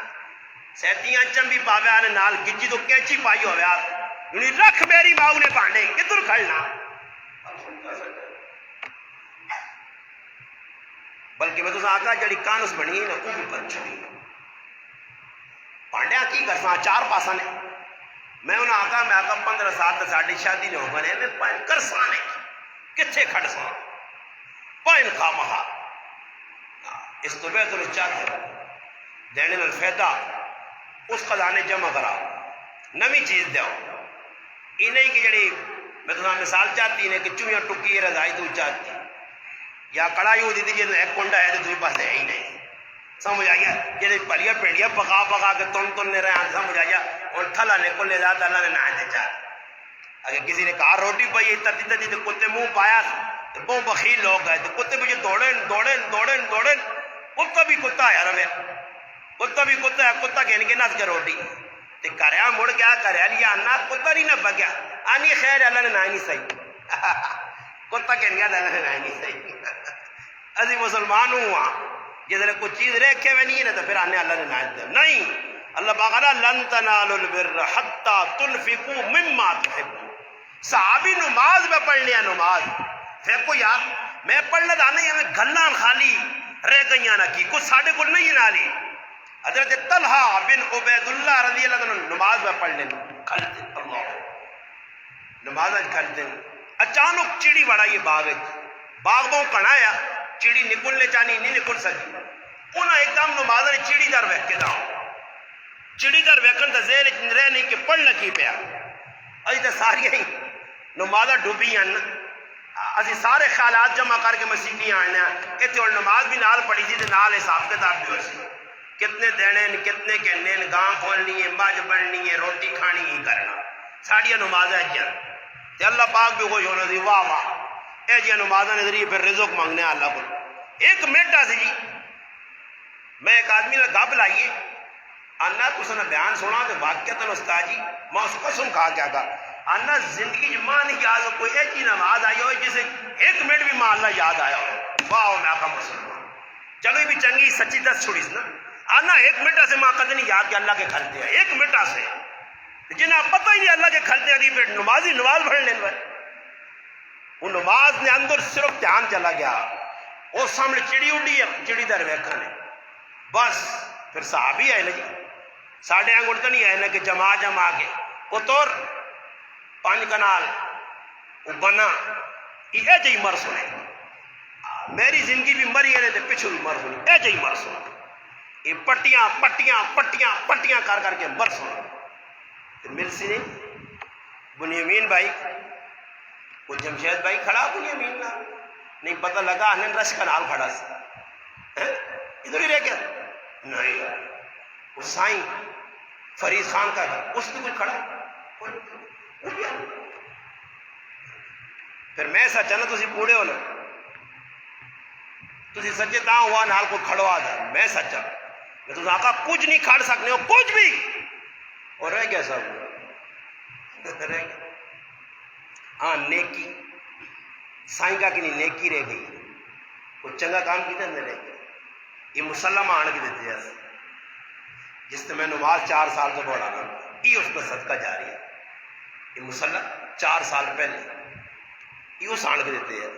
سیتیاں چمبی پاوے آنے نال گجی تو کینچی پائی ہوئے آپ انہیں رکھ میری باؤ نے پانڈے کدھر کھڑنا بلکہ بلکہ میں تو آقا جڑی کانس بنی نا وہ بھی بن چھوڑی پانڈیا کی کرساں چار پاسا نے میں انہیں آقا 15 سال تو ساڑی شادی نہیں ہو بنے میں پائن کرساں نے کتھے کھڑ ساں پائن خواہ مہا اس تو بہتر چاہتے دینے میں فیدہ اس خزانے جمع کرا نمی چیز دیو انہیں کی جڑی میں تو مثال چاہتی انہیں کہ چویاں ٹکی رضائی تو چاہتی یا کڑائی ہو دیتی جیسے ایک کنڈا ہے تو دوئی پاس ہے ہی نہیں سمجھ آئیا جیسے پلیا پیڑیا پکا پکا کے تن نے رہے ہیں سمجھ آئیا اور تھلا نے کل لے جاتا اللہ نے نہ دے چاہ اگر کسی نے کہا روٹی پائی تتی تتی تو کتے منہ پایا تو بہت بخیل لوگ گئے تو کتے بھی دوڑیں کتا بھی کتا ہے روے کتا بھی کتا ہے کتا کہنے کے ناس کے روٹی تو کریا مڑ گیا کریا لیا آنا کتا نہیں نہ بگیا آنی خیر اللہ نے نہ نہیں صحیح کتا کہنے گیا اللہ نے نہ نہیں صحیح ازی مسلمان ہوا جس نے کچھ چیز ریکھے ہوئے نہیں ہے تو پھر آنے اللہ نے نہ دے نہیں اللہ باقالا لن تنالوا البر حتی تنفقوا مما تحبون صحابی نماز میں پڑھ لیا نماز پھر کو یار میں پڑھنا تھا نہیں ہمیں گھلان خالی رہ گئیاں نہ کی کچھ ساڑھے کو نہیں نہ لی حضرت طلحہ بن عبید اللہ رضی اللہ عنہ نماز میں پڑھ لیں کھل دیں اللہ نماز میں کھل دیں اچانک چڑی بڑا یہ باغ بہوں کڑایا چڑی نکلنے چاہنی نہیں نکل سکی انہاں ایک دم نماز نے چڑی در ویک کے داؤں چڑی در ویکن تا زیر رہ نہیں کہ پڑھ لکی پیا اجی تا ساری ہی نمازہ ڈوبی ہیں اسی سارے خیالات جمع کر کے مسیحی آنے ہیں کہ اور نماز بھی نال پڑھی تھی تو نال حساب کتاب بھی ہو سی کتنے دینے کتنے کہنے گاں کھولنی ہے ماج بڑھنی ہے روٹی کھانی ہی کرنا ساڑیاں نمازہ اجیاں تے اللہ پاک بھی خوش ہونا دی واہ واہ اے جی نمازہ نے ذریعے پھر رزق مانگنے اللہ کو ایک منٹا سی جی میں ایک آدمی نے گھب لائیے انا تو سنا بیان سنا تو واقعتاً استاد جی میں اس قسم کھا کیا کہا انا زندگی جو ماں نہیں یاد ہو کوئی ایسی نماز آئی ہو جسے ایک منٹ بھی ماں اللہ یاد آیا ہو واہ میں آقا مسلمان چلو یہ بھی چنگی سچی دس چھوڑیس نا انا ایک منٹا سے ماں قدر نہیں یاد کہ اللہ کے کھلتے ہیں ایک منٹا سے جنہیں پتہ ہی نہیں اللہ کے کھلتے ہیں پھر نمازی نماز پڑھ لیں بھائی وہ نماز نے اندر صرف دھیان چلا گیا وہ سامنے چڑی اڈی ہے چڑی در ویکھا نے بس پھر صحابی آئے نا جی ساڑھے آنگوڑ تو نہیں آئے نا کہ جمع کے وہ طور 5 کنال وہ بنا یہ جی مر سنے میری زندگی بھی مری ہے تو پچھو بھی مر سنی اے جی مر سنا یہ پٹیاں پٹیاں پٹیاں پٹیاں کر کے مر سنا پھر مل سی نہیں بنیامین بھائی وہ جمشید بھائی کھڑا بنیامین نہ نہیں پتہ لگا ہنن رش کنال کھڑا سی ادھر ہی رہ گیا نہیں وہ سائیں فرید خان کا اس نے کچھ کھڑا پھر میں سچا نا تسی پوڑے ہو نا تسی سچے تاں ہوا نال کو کھڑوا دا میں سچا میں تو آقا کچھ نہیں کھڑ سکنے ہو کچھ بھی اور رہ گیا سب رہ گیا ہاں نیکی سائیں کا کہ نہیں نیکی رہ گئی وہ چنگا کام کی تھا رہ گیا یہ مسلم آن کے دیتے ہیں جس سے میں نماز 4 سال سے پڑھا نا یہ اس کا صدقہ جاری ہے یہ مسلم 4 سال پہلے یہ اس آن کے دیتے ہیں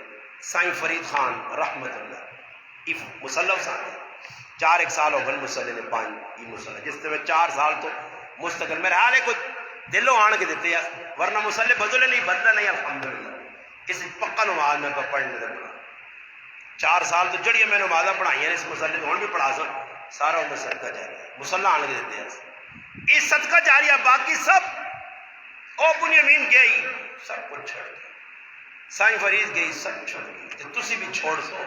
سائیں فرید خان رحمت اللہ یہ مسلم سان ہے 4 سال ہو گئے مسلم نے 5 یہ مسلم جس سے میں 4 سال تو مستقل میرے حال ہے کوئی دلوں آن کے دیتے ہیں ورنہ مسلم بدلے نہیں بدلا نہیں الحمدللہ کسی پکا نماز میں پڑھنے دے پڑھا 4 سال تو جڑیے میں نمازہ پڑھائی ہیں اس مسلم ہون بھی پڑھا سکتا سارا عمر صدقہ جاری ہے مسلح آنے کے دیتے ہیں اس صدقہ جاری ہے باقی سب او بنیامین گئی سب کچھ چھوڑ گئی سائیں فرید گئی سب چھوڑ گئی تو تسی بھی چھوڑ سو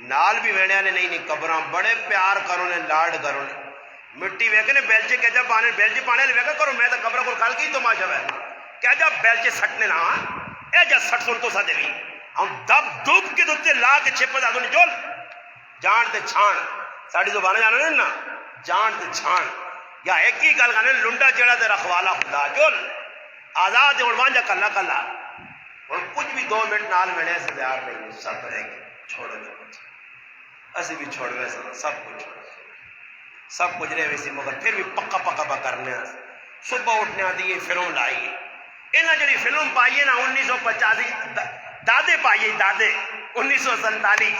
نال بھی ویڑیا نے نہیں قبراں بڑے پیار کرو نے لاڈ کرو نے مٹی ویکنے بیلچے کیا جا پانے بیلچے پانے لے ویکا کرو میں تو قبرہ کو کھال کی تو ماشا ویکا کیا جا بیلچے سٹنے نا اے جا سٹ سن تو سا دے بھی ہم دب دوب کے دوتے لا کے چھپے دا دونی جول جان تے چھان ساڑھی زبانہ جانا نا جان تے چھان یا ایک ہی گل کرنے لنڈا چڑھا تے رکھوالا خدا جول آزاد ہے وانجا کلا کلا اور کچھ بھی 2 منٹ نال ملے سے تیار نہیں سب رہ گئے چھوڑے گئے اسی بھی چھوڑ گئے سب کچھ سب کچھ رہے ویسی مگر پھر بھی پکا پکا پا کرنے صبح اٹھنے آتی ہے فلم لائیے انہاں جڑی فلم پائیے نا 1985 دادے پائیے دادے 1947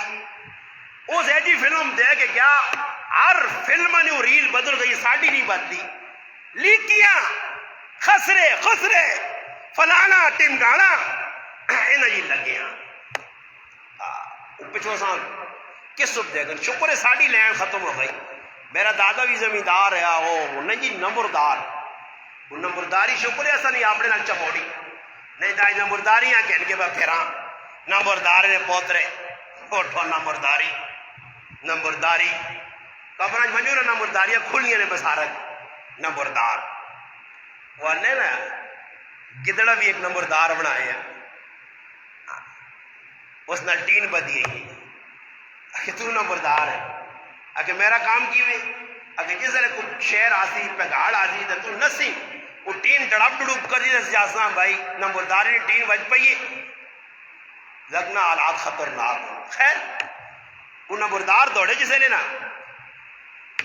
اس ایجی فلم دے کے گیا ہر فلم نے ریل بدل گئی ساڑی نہیں بدلی لیکیاں خسرے فلانا ٹمکانا انہیں جی لگے پچھو سان کس سب دے گا شکر ہے ساڑی لین ختم ہو گئی میرا دادا بھی زمیندار ہے وہ نہیں جی نمبردار وہ نمبرداری شکر ہے ایسا نہیں اپنے نال چموڑی نہیں دائی نمبرداریاں کہن کے بعد پھر نمبردار نے پوترے اٹھو نمبرداری کپڑا بنو نا نمبرداریاں کھلیاں نے بسارت نمبردار وہ نے نا گدڑا بھی ایک نمبردار بنائے ہیں اس نے ٹین بدی ہے کہ تو نمبردار ہے اگر میرا کام کی ہوئی اگر جس طرح کوئی شہر آسی پگاڑ آسی تو نسی وہ ٹین ڈڑپ ڈڑوپ کر دی جاساں بھائی نمبرداری نے ٹین بج پئی لگنا حالات خطرناک خیر وہ نمبردار دوڑے جسے نے نا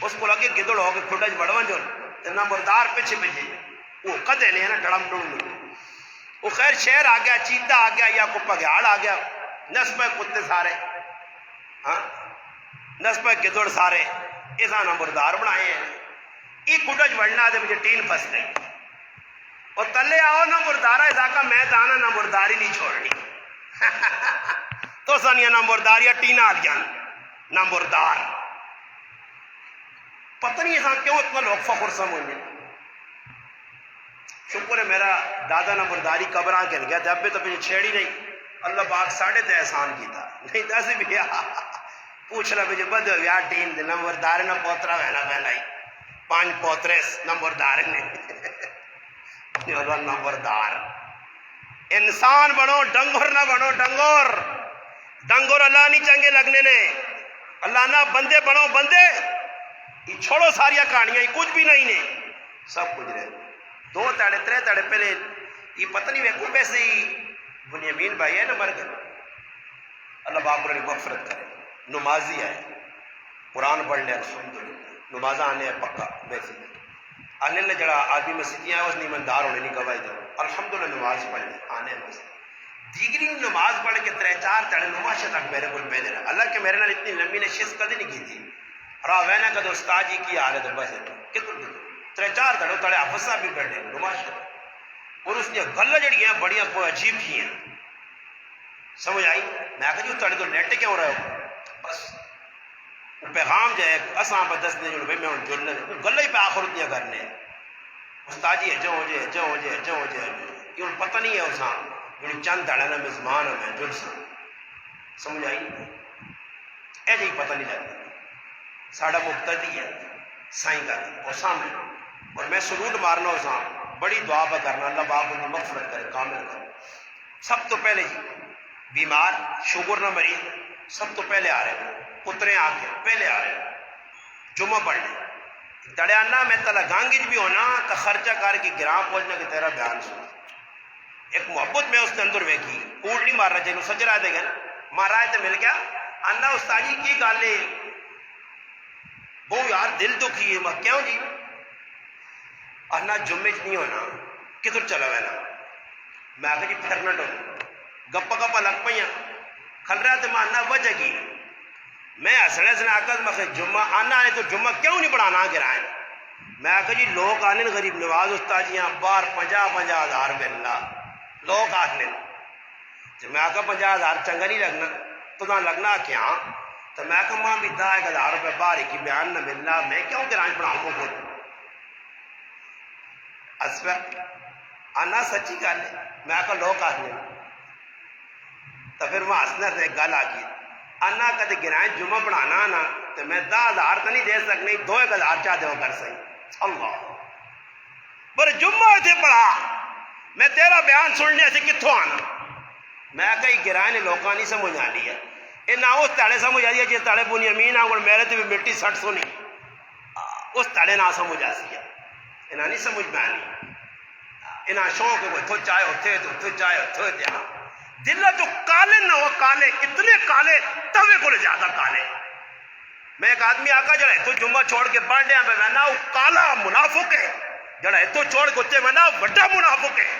اس کو لگے گدڑ ہو کے کھڑج بڑھوان جو نمبردار پیچھے وہ کدے نے نا ڈڑم ڈڑم وہ خیر شہر آ گیا چیتا آ گیا یا کوئی پگاڑ آ گیا نسبہ کتے سارے ہاں نسبہ گدڑ سارے ایسا نمبردار بنائے ہیں یہ کھڑج بڑھنا دے مجھے ٹین پھنس گئی اور تلے آؤ نمبردارہ ایسا کا میں دانا نمبرداری نہیں چھوڑنی تو سنیا نمبرداریاں ٹینا آ گیا نمبردار پتہ نہیں ایسا کیوں اتنا لوگ فخر سمجھنے شکر ہے میرا دادا نمبرداری قبران کے گیا جب بھی تو پھر چھیڑی نہیں اللہ پاک ساڑھے تے احسان کی تھا نہیں تو ایسے بھی پوچھ رہا مجھے بد یا ٹین دے نمبردار نہ پوترا بہنا بہنائی 5 پوترے نمبردار نے نمبردار انسان بنو ڈنگور نہ بنو ڈنگور اللہ نہیں چنگے لگنے نے اللہ نہ بندے بنو بندے یہ چھوڑو ساریا کہانیاں یہ کچھ بھی نہیں نے سب کچھ رہے 2 تاڑے 3 تاڑے پہلے یہ پتہ نہیں میں کوئی سے ہی بنیامین بھائی ہے نا مر گئے اللہ باپ نے مغفرت کرے نمازی ہے قرآن پڑھنے الحمدللہ نمازہ آنے ہے پکا ویسے آنے نے جڑا آدمی مسجدیاں ہے اس نے ایماندار ہونے نہیں گواہی دے الحمدللہ نماز پڑھنے آنے مسجد دیگری نماز پڑھ کے 3-4 تڑے نماشہ تک میرے کو بھیج رہا اللہ کے میرے نال اتنی لمبی نے شست کدی نہیں کی تھی راوینا کدو استاد جی کی حال ہے تو بس کتنے 3-4 تڑے تڑے افسا بھی بیٹھے نماشہ اور اس نے گلہ جڑی ہیں بڑیاں کوئی عجیب کی ہیں سمجھ آئی میں کہا جو تڑے تو نیٹ کیوں رہے ہو بس پیغام جائے اساں پہ دس دیں جو بھئی میں ان جلنے گلہ ہی پہ آخر اتنیا کرنے استاد جی جو ہو جائے یہ ان پتہ نہیں ہے اساں جو چند تڑانا مزمان ہمیں جل سمجھ آئی اے جی پتہ نہیں جاتا ساڑھا مقتدی ہے سائیں کا اور سامنے اور میں سلوٹ مارنا اساں بڑی دعا پہ کرنا اللہ باپ انہیں مغفرت کرے کامل کرے سب تو پہلے جی بیمار شوگر نہ مریض سب تو پہلے آ رہے پتریں آ کے پہلے آ رہے جمعہ پڑھنے تڑے آنا میں تلا گانگج بھی ہونا تو خرچہ کر کے گراں پہنچنا کہ تیرا بیان سن ایک محبت میں اس نے اندر ویکھی کوڑ نہیں مارنا چاہیے سچ رہا دے گا نا مارا ہے تو مل گیا انا استادی کی گالے وہ یار دل دکھی ہے میں کیوں جی انا جمعے نہیں ہونا کدھر چلا وینا میں آگے جی پھرنا ڈو گپا لگ پہ کھل رہا تو میں آنا وجہ کی میں ہسڑے سے آکر میں جمعہ آنا آنے تو جمعہ کیوں نہیں پڑھانا گرائیں میں آکر جی لوگ آنے غریب نواز استادیاں بار 50,000 ملنا لوگ آنے جب میں آکر 50,000 چنگا نہیں لگنا تو نہ لگنا کیا تو میں آکر ماں بھی 10,000 روپے باری کی بیان نہ ملنا میں کیوں گرائیں پڑھاؤں کو خود آنا سچی گل ہے میں آکر لوگ آنے تو پھر وہ ہسنا سے گل آ گئی آنا کدے گرائیں جمعہ پڑھانا نا تو میں 10,000 تو نہیں دے سکنے 2,000 چاہتے ہو کر سہی اللہ پر جمعہ تھے پڑھا میں تیرا بیان سننے سے کتوں آنا میں کئی گرائیں لوگوں نہیں سمجھ آ رہی ہے یہ نہ اس تڑے سمجھ آ رہی ہے جی تڑے بنیامین آؤں میرے تو بھی مٹی سٹ سونی اس تڑے نہ سمجھ آ سی ہے انہیں نہیں سمجھ میں آنی انہیں شوق ہے وہ اتھو چاہے اتھے تو اتھو چاہے اتھو تھے دل جو کالے نہ ہو کالے اتنے کالے توے کو لے زیادہ کالے میں ایک آدمی آقا جڑا اتو جمعہ چھوڑ کے بانڈیا پہ میں نا وہ کالا منافق ہے جڑا اتو چھوڑ کے اتنے میں نا بڑا منافق ہے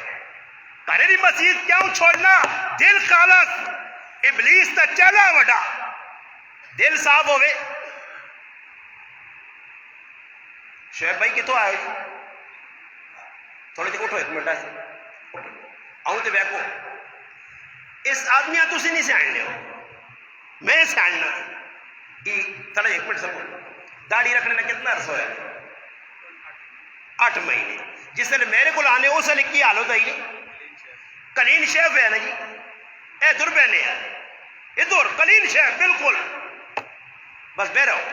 تیری مسجد کیوں چھوڑنا دل کالا ابلیس تا چلا وڈا دل صاف ہوئے. شعیب بھائی کتوں آئے جی؟ تھوڑے جی اٹھو ایک منٹ آؤں تو بیکو. اس آدمی تسی نہیں سیاحنے ہو, میں سیاحنا. تھوڑا ایک منٹ سب داڑھی رکھنے نے کتنا عرصہ ہوا؟ 8 مہینے. جس نے میرے کو آنے اس نے کی حالت ہے جی, کلین شیف ہے نا جی, اے دور پہنے ہے ادھر کلین شیف بالکل. بس بہ رہو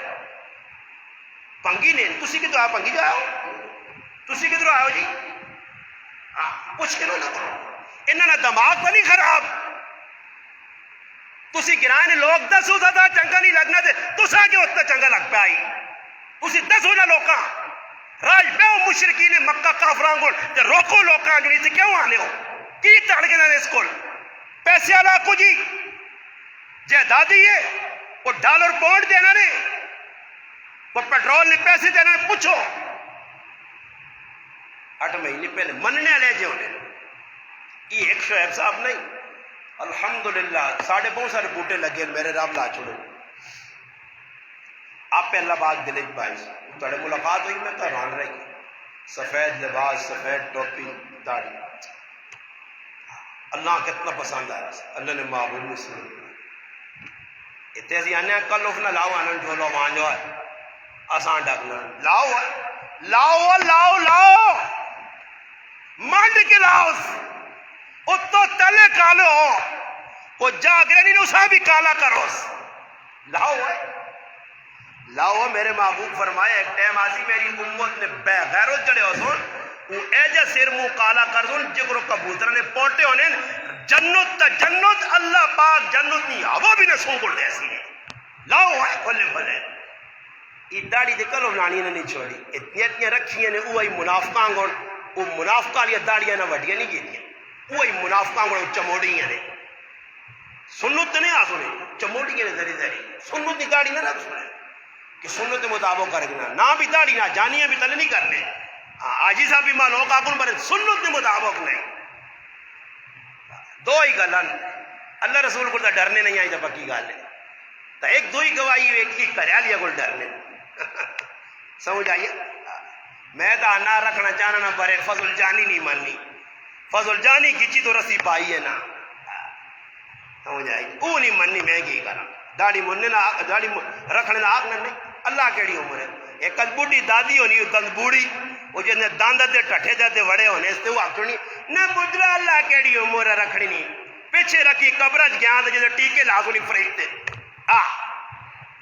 پنگی نے تسی کدھر آؤ, پنگی جو آؤ تسی کدھر آؤ جی؟ کچھ کلو نہ کرو, انہوں نے دماغ تو نہیں خراب. تسی گرائے لوگ 10 ہوتا تھا چنگا نہیں لگنا تھے تسا کے اتنا چنگا لگ پہ آئی. اسی 10 ہونا لوکاں راج پہ مشرقین مکہ کافران کو روکو لوکاں جو نہیں تھے کیوں آنے ہو کی تڑ کے نہ اس کو پیسے والا کو جی جائیدادی ہے وہ ڈالر پاؤنڈ دینا نے وہ پیٹرول نے پیسے دینا نے. پوچھو 8 مہینے پہلے مننے والے جو نے یہ ایک شعیب صاحب نہیں. الحمدللہ ساڑھے بہت سارے بوٹے لگے میرے رب لا چھوڑو. آپ پہ اللہ پاک دل بھائی تھوڑے ملاقات ہوئی میں تو حیران رہی. سفید لباس, سفید ٹوپی, داڑھی, اللہ کتنا پسند آیا. اللہ نے معبود میں سن اتنے اسی آنے کل اف نہ لاؤ آنن جھولو وہاں جو ہے آسان ڈاکنا لاؤ لاؤ لاؤ لاؤ مانڈ کے لاؤ اتو تلے کالو وہ جاگرے نہیں اسا بھی کالا کرو لاؤ لاؤ. میرے محبوب فرمایا ایک ٹائم آسی میری امت نے بے غیرت چڑے ہو سن وہ ایجا سر منہ کالا کر دون جگرو کبوتر نے پوٹے ہونے جنت تا جنت اللہ پاک جنت نہیں وہ بھی نہ سونگل دے سی لاؤ ہے کھلے بھلے. یہ داڑھی دے کلو نانی نے نہیں چھوڑی اتنی رکھی نے وہی منافقاں گون وہ منافقاں لیا داڑیاں نہ وڈیاں نہیں کیتیاں وہی منافقاں گون چموڑیاں نے سنت نہیں آ سنے چموڑیاں نے ذری ذری سنت دی داڑھی نہ رکھ سنے کہ سنت مطابق کرنا نہ بھی داڑھی نہ جانیاں بھی تلے نہیں کرنے آجی صاحب بھی مانو کاکن پر سنت دی مطابق نہیں. دو ہی گلن اللہ رسول کو ڈرنے نہیں آئی جب پکی گال ہے تو ایک دو ہی گواہی ایک ہی کریا لیا کو ڈرنے سمجھ آئیے. میں تو آنا رکھنا چاہنا نہ برے فضل جانی نہیں ماننی فضل جانی کھچی تو رسی پائی ہے نا سمجھ آئی وہ نہیں مننی میں کی کرا داڑھی مننے نہ داڑھی رکھنے نہ آگ نہیں. اللہ کیڑی عمر ہے ایک کد بوڑھی دادی ہونی دند بوڑھی وہ جن داندہ دے ٹھٹھے جاتے وڑے ہونے اس تے وہ آکھنی نہ بجرا اللہ کیڑی عمر ہے رکھنی نہیں پیچھے رکھی قبرج گیا تھا جیسے ٹیکے لازو نہیں فریشتے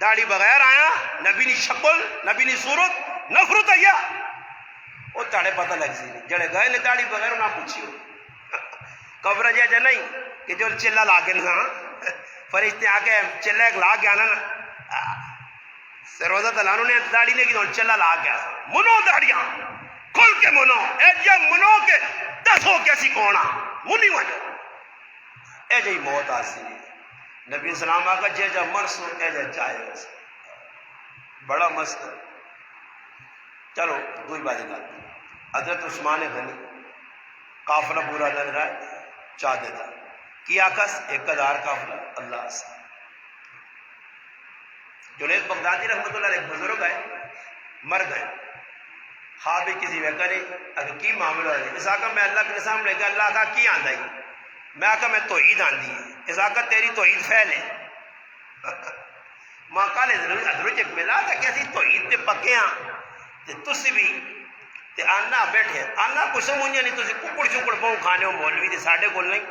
داڑھی بغیر آیا نبی نی شکل نبی نی صورت نفرت آیا وہ تاڑے پتہ لگ سی جڑے گئے نے داڑھی بغیر نہ پوچھیو قبرج ہے نہیں کہ جو چلا لاگے نا فرشتے آگے چلا ایک لاگ گیا نا سروزہ تلانو نے داڑھی نے کی چلا لاگ گیا منو داڑیاں کھل کے منو اے جا منو کے 10 ہو کیسی کونا منی وجہ اے جائی موت آسی نبی اسلام آگا جے جا مرسو اے جا چاہے بڑا مست. چلو دوئی باتیں کرتے حضرت عثمان غنی قافلہ پورا لگ رہا ہے چاہ دیتا کیا کس 1000 قافلہ اللہ سے. جنید بغدادی رحمت اللہ علیہ بزرگ ہے مر گئے خواب کسی میں کرے اگر کی معاملہ ہے اس آقا میں اللہ کے سامنے گا اللہ کا کی آندہ ہی میں آقا میں توحید آندھی ہے اس آقا تیری توحید پھیلے ماں کالے ضرور جب ملا تھا کیسی توحید تے پکے ہاں تسی بھی تے آنا بیٹھے آنا کچھ سمجھے نہیں تسی ککڑ چکڑ پاؤں کھانے ہو مولوی تے ساڑھے کو نہیں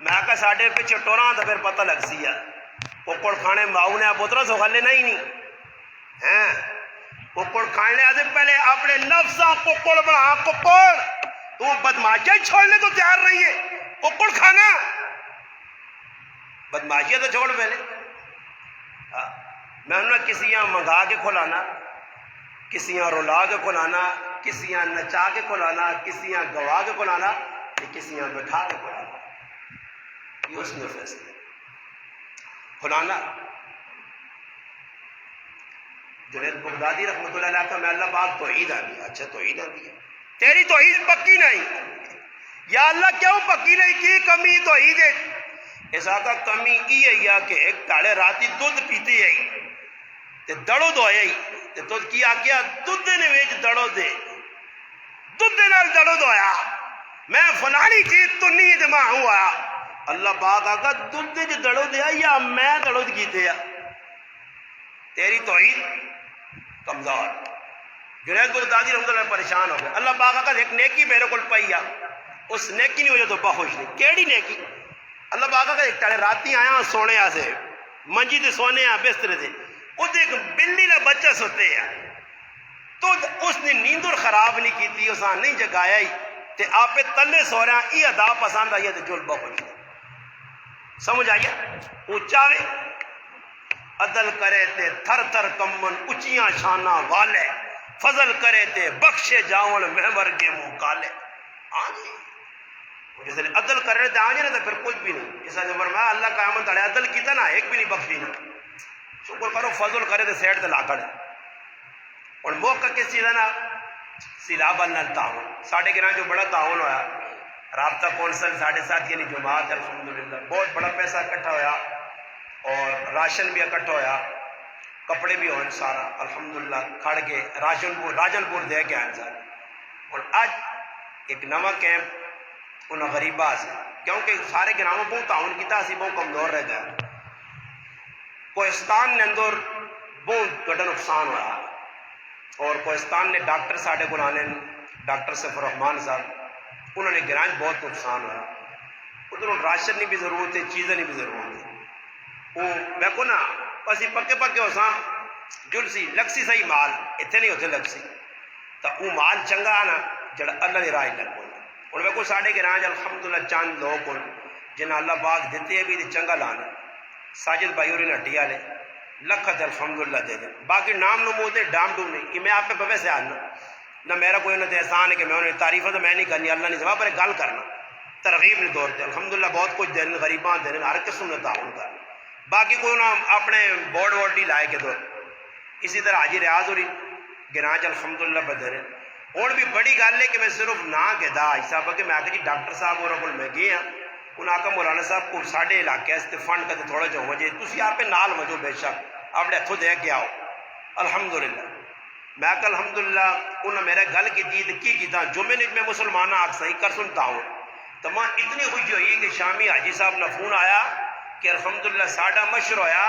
میں آقا ساڑھے پہ چٹوراں تو پھر پتہ لگ سی ہے ککڑ کھانے ماؤں نے پترہ سو غلے نہیں ککڑ کھانے آتے پہلے اپنے نفساں ککڑ بنا ککڑ تو بدماشیاں چھوڑنے تو تیار نہیں ہے ککڑ کھانا بدماشیاں تو چھوڑ پہلے میں انہوں نے کسی یہاں منگا کے کھلانا کسی یہاں رولا کے کھلانا کسی یہاں نچا کے کھلانا کسی یہاں گوا کے کھلانا کسی یہاں بٹھا کے کھلانا یہ اس نے فیصلے کھلانا. جنید بغدادی رحمت اللہ علیہ کا میں اللہ پاک توحید آ گیا اچھا توحید آ گیا تیری توحید پکی نہیں یا اللہ کیوں پکی نہیں کی کمی توحید ہے اس آقا کمی یہ ہے کہ ایک تاڑے راتی دودھ پیتی ہے تے دڑو دوایا ہی تے تو کی آکیا دودھ نے ویچ دڑو دے دودھ نال دڑو دوایا میں فلانی چیز تو نہیں تے ماں ہوا اللہ پاک آقا دودھ جو دڑو دیا یا میں دڑو کی تھے تیری توحید کمزور جنید بغدادی رحمۃ اللہ پریشان ہو گئے اللہ پاک آقا ایک نیکی میرے کو پائی اس نیکی نہیں وجہ تو بہت خوش نہیں کیڑی نیکی اللہ پاک آقا ایک ٹالے راتی آیا سونے سے منجی تے سونے بستر سے وہ ایک بلی کا بچہ سوتے تو اس نے نیندر خراب نہیں کی تھی اس نہیں جگایا ہی تے آپ تلے سو رہا یہ ادا پسند آئی تے جل بہت خوش سمجھ آئیے اونچا وے عدل کرے تے تھر تھر کمن اچیاں شانہ والے فضل کرے تے بخشے جاون محور کے منہ کالے جس نے عدل کر رہے تھے آج نا تو پھر کچھ بھی نہیں اس نے فرمایا اللہ قیامت تڑے عدل کیتا نا ایک بھی نہیں بخشی نا شکر کرو فضل کرے تے سیٹ تے لا کھڑے اور موقع کس چیز ہے نا سیلاب اللہ تعاون ساڑھے گران جو بڑا تعاون ہویا رابطہ کونسل ساڑھے ساتھ یعنی جماعت الحمدللہ بہت بڑا پیسہ اکٹھا ہویا اور راشن بھی اکٹھا ہویا کپڑے بھی ہوئے سارا الحمدللہ کھڑ کے راجن پور دے کے آئے سارے اور آج ایک نوا کیمپ انہاں غریبہ سے کیونکہ سارے گراموں بہت تعاون کیتا اسی بہت کمزور رہ گیا کوہستان نے اندر بہت بڑا نقصان ہوا اور کوہستان نے ڈاکٹر ساڑھے قرآن ڈاکٹر سفر رحمان صاحب انہوں نے گرانج بہت نقصان ہوا ادھر راشن کی بھی ضرورت ہے چیزیں بھی ضرورت ہے وہ میں کو نا اسی پکے پکے ہو ساں جل سی لگ سی صحیح مال اتنے نہیں ہوتے لگ سی تو وہ مال چنگا نا جڑا اللہ نے راہ لگ پڑا اور میں کو ساڑھے گرانج الحمدللہ چاند لوگ کو جنہیں اللہ پاک دیتے بھی چنگا لانا ساجد بھائی اور ہٹی والے لکھت الحمدللہ دے دیں باقی نام نمو دے ڈام ڈوم نہیں کہ میں آپ پہ پہ سے آنا نہ میرا کوئی انہیں احسان ہے کہ میں انہیں تعریف ہے تو میں نہیں کرنی اللہ نے جواب پر گل کرنا ترغیب نہیں دور تے الحمدللہ بہت کچھ دینے غریبان دینے ہر قسم نے تعاون کرنا باقی کوئی انہوں اپنے بورڈ وورڈ نہیں لائے کے دور اسی طرح حاجی ریاض ہوئی گرانچ الحمدللہ بدرے اور بھی بڑی گل ہے کہ میں صرف نہ کہ دا حساب کہ میں آگے جی ڈاکٹر صاحب اور کو میں گیا انہوں آکا مولانا صاحب کو ساڑھے علاقے اس فنڈ کرتے تھوڑا جو مجھے تسی آپ پہ نال مجھو بے شک آپ نے ہتھوں دے کے آؤ الحمدللہ میں آکا الحمدللہ انہوں میرے گل کی تھی کی کیتا جو میں مسلمانہ آگ صحیح کر سنتا ہوں تو میں اتنی خوشی ہوئی کہ شامی حاجی صاحب نے فون آیا کہ الحمدللہ ساڑھا مشر ہویا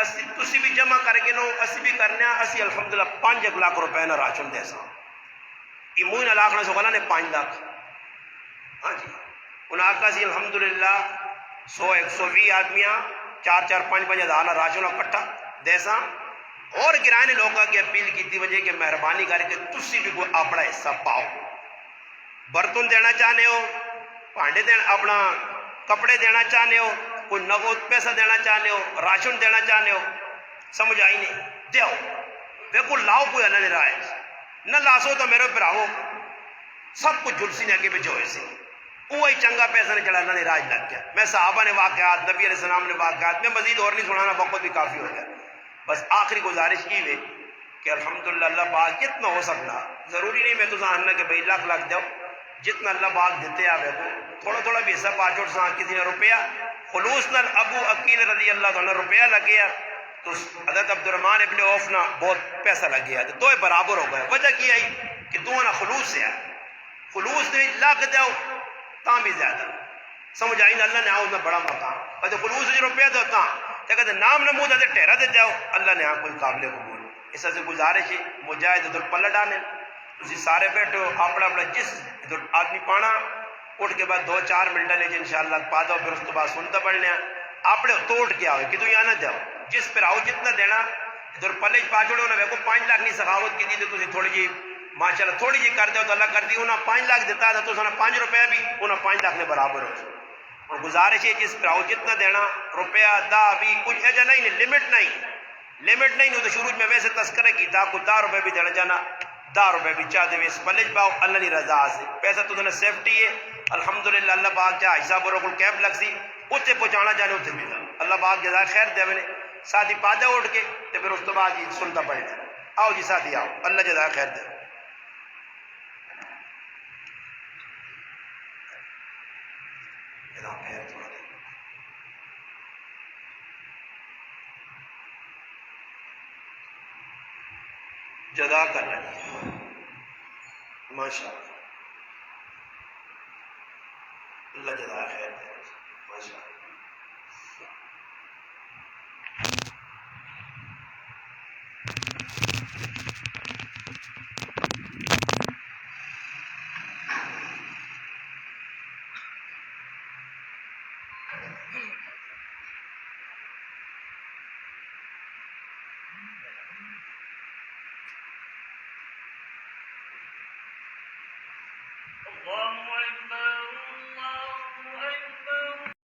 اسی تسی بھی جمع کر کے نو اسی بھی کرنے اسی الحمدللہ 5 لاکھ روپے نہ راشن دے ساں ایموین علاقہ نے سوکھلا نے 5 لاکھ ہاں جی انہاں آقا سی الحمدللہ 100-120 آدمیاں 4-4-5 ہزار راشن اکٹھا دے ساں اور گرانے لوگوں کی اپیل کی تھی وجہ کہ مہربانی کر کے تسی بھی کوئی اپنا حصہ پاؤ برتن دینا چاہنے ہو پانڈے دینا اپنا کپڑے دینا چاہنے ہو کوئی نقد پیسہ دینا چاہنے ہو راشن دینا چاہنے ہو سمجھ آئی نہیں دیو دیکھو لاؤ کوئی اللہ نے رائے نہ لاسو تو میرے پراؤ سب کچھ جلسی نے اگے پچھے ہوئے سے وہی چنگا پیسہ نے چڑھا اللہ نے راج لگ گیا میں صحابہ نے واقعات نبی علیہ السلام نے واقعات میں مزید اور نہیں سنانا وقت بھی کافی ہو گیا بس آخری گزارش کی ہوئے کہ الحمدللہ اللہ پاک جتنا ہو سکتا ضروری نہیں میں تو سہنا کہ بھائی لاکھ جاؤ جتنا اللہ پاک دیتے آوے کو تھوڑا تھوڑا بھی حصہ پاچوٹ سا کسی نے روپیہ خلوص نال ابو عقیل رضی اللہ عنہ روپیہ لگ گیا تو حضرت عبدالرحمن ابن عوف نہ بہت پیسہ لگ گیا تو دوئے برابر ہو گئے وجہ کی آئی کہ دو نہ خلوص سے آئے خلوص نے لاکھ جاؤ تاں بھی زیادہ سمجھ آئی نا اللہ نے آؤ میں بڑا مقام اور خلوص جو روپیہ تو تاں کہتے نام نمود ہے ٹھہرا دے جاؤ اللہ نے کوئی قابل قبول اس سے گزارش ہے مجاہد ادھر پلہ ڈالیں تسی سارے بیٹھے ہو اپنا اپنا جس ادھر آدمی پانا اٹھ کے بعد 2-4 منٹ لے جی انشاءاللہ پا دو پھر اس کے بعد سنتا پڑھنے اپنے توڑ کے آؤ کہ تو یہاں نہ جاؤ جس پر آؤ جتنا دینا ادھر پلے پا چھوڑو نا کو 5 لاکھ نہیں سخاوت کی دی تو تسی تھوڑی جی ماشاءاللہ تھوڑی جی کر دو تو اللہ کر دی انہاں 5 لاکھ دیتا تھا تو سنا 5 روپے بھی انہاں 5 لاکھ نے برابر ہو اور گزارش ہے جس پر آؤ جتنا دینا روپیہ دا بھی کچھ ایجا نہیں لمٹ نہیں تو شروع میں ویسے تذکرہ کی تھا کو 10 روپے بھی دینا جانا 10 روپے بھی چاہ دے اس پلج پاؤ اللہ کی رضا سے پیسہ تو دینا سیفٹی ہے الحمدللہ اللہ پاک چاہ حساب اور کل کیمپ لگ سی اتنے پہنچانا چاہنے اتنے بھی اللہ پاک جزائے خیر دے میں نے ساتھی پادا اٹھ کے تو پھر اس تو بعد جی سنتا پڑے آؤ جی ساتھی آؤ اللہ جزائے خیر دے جدا کر رہی ہے. ماشاء اللہ اللہ جدا خیر دے. ماشاء اللہ. اللهم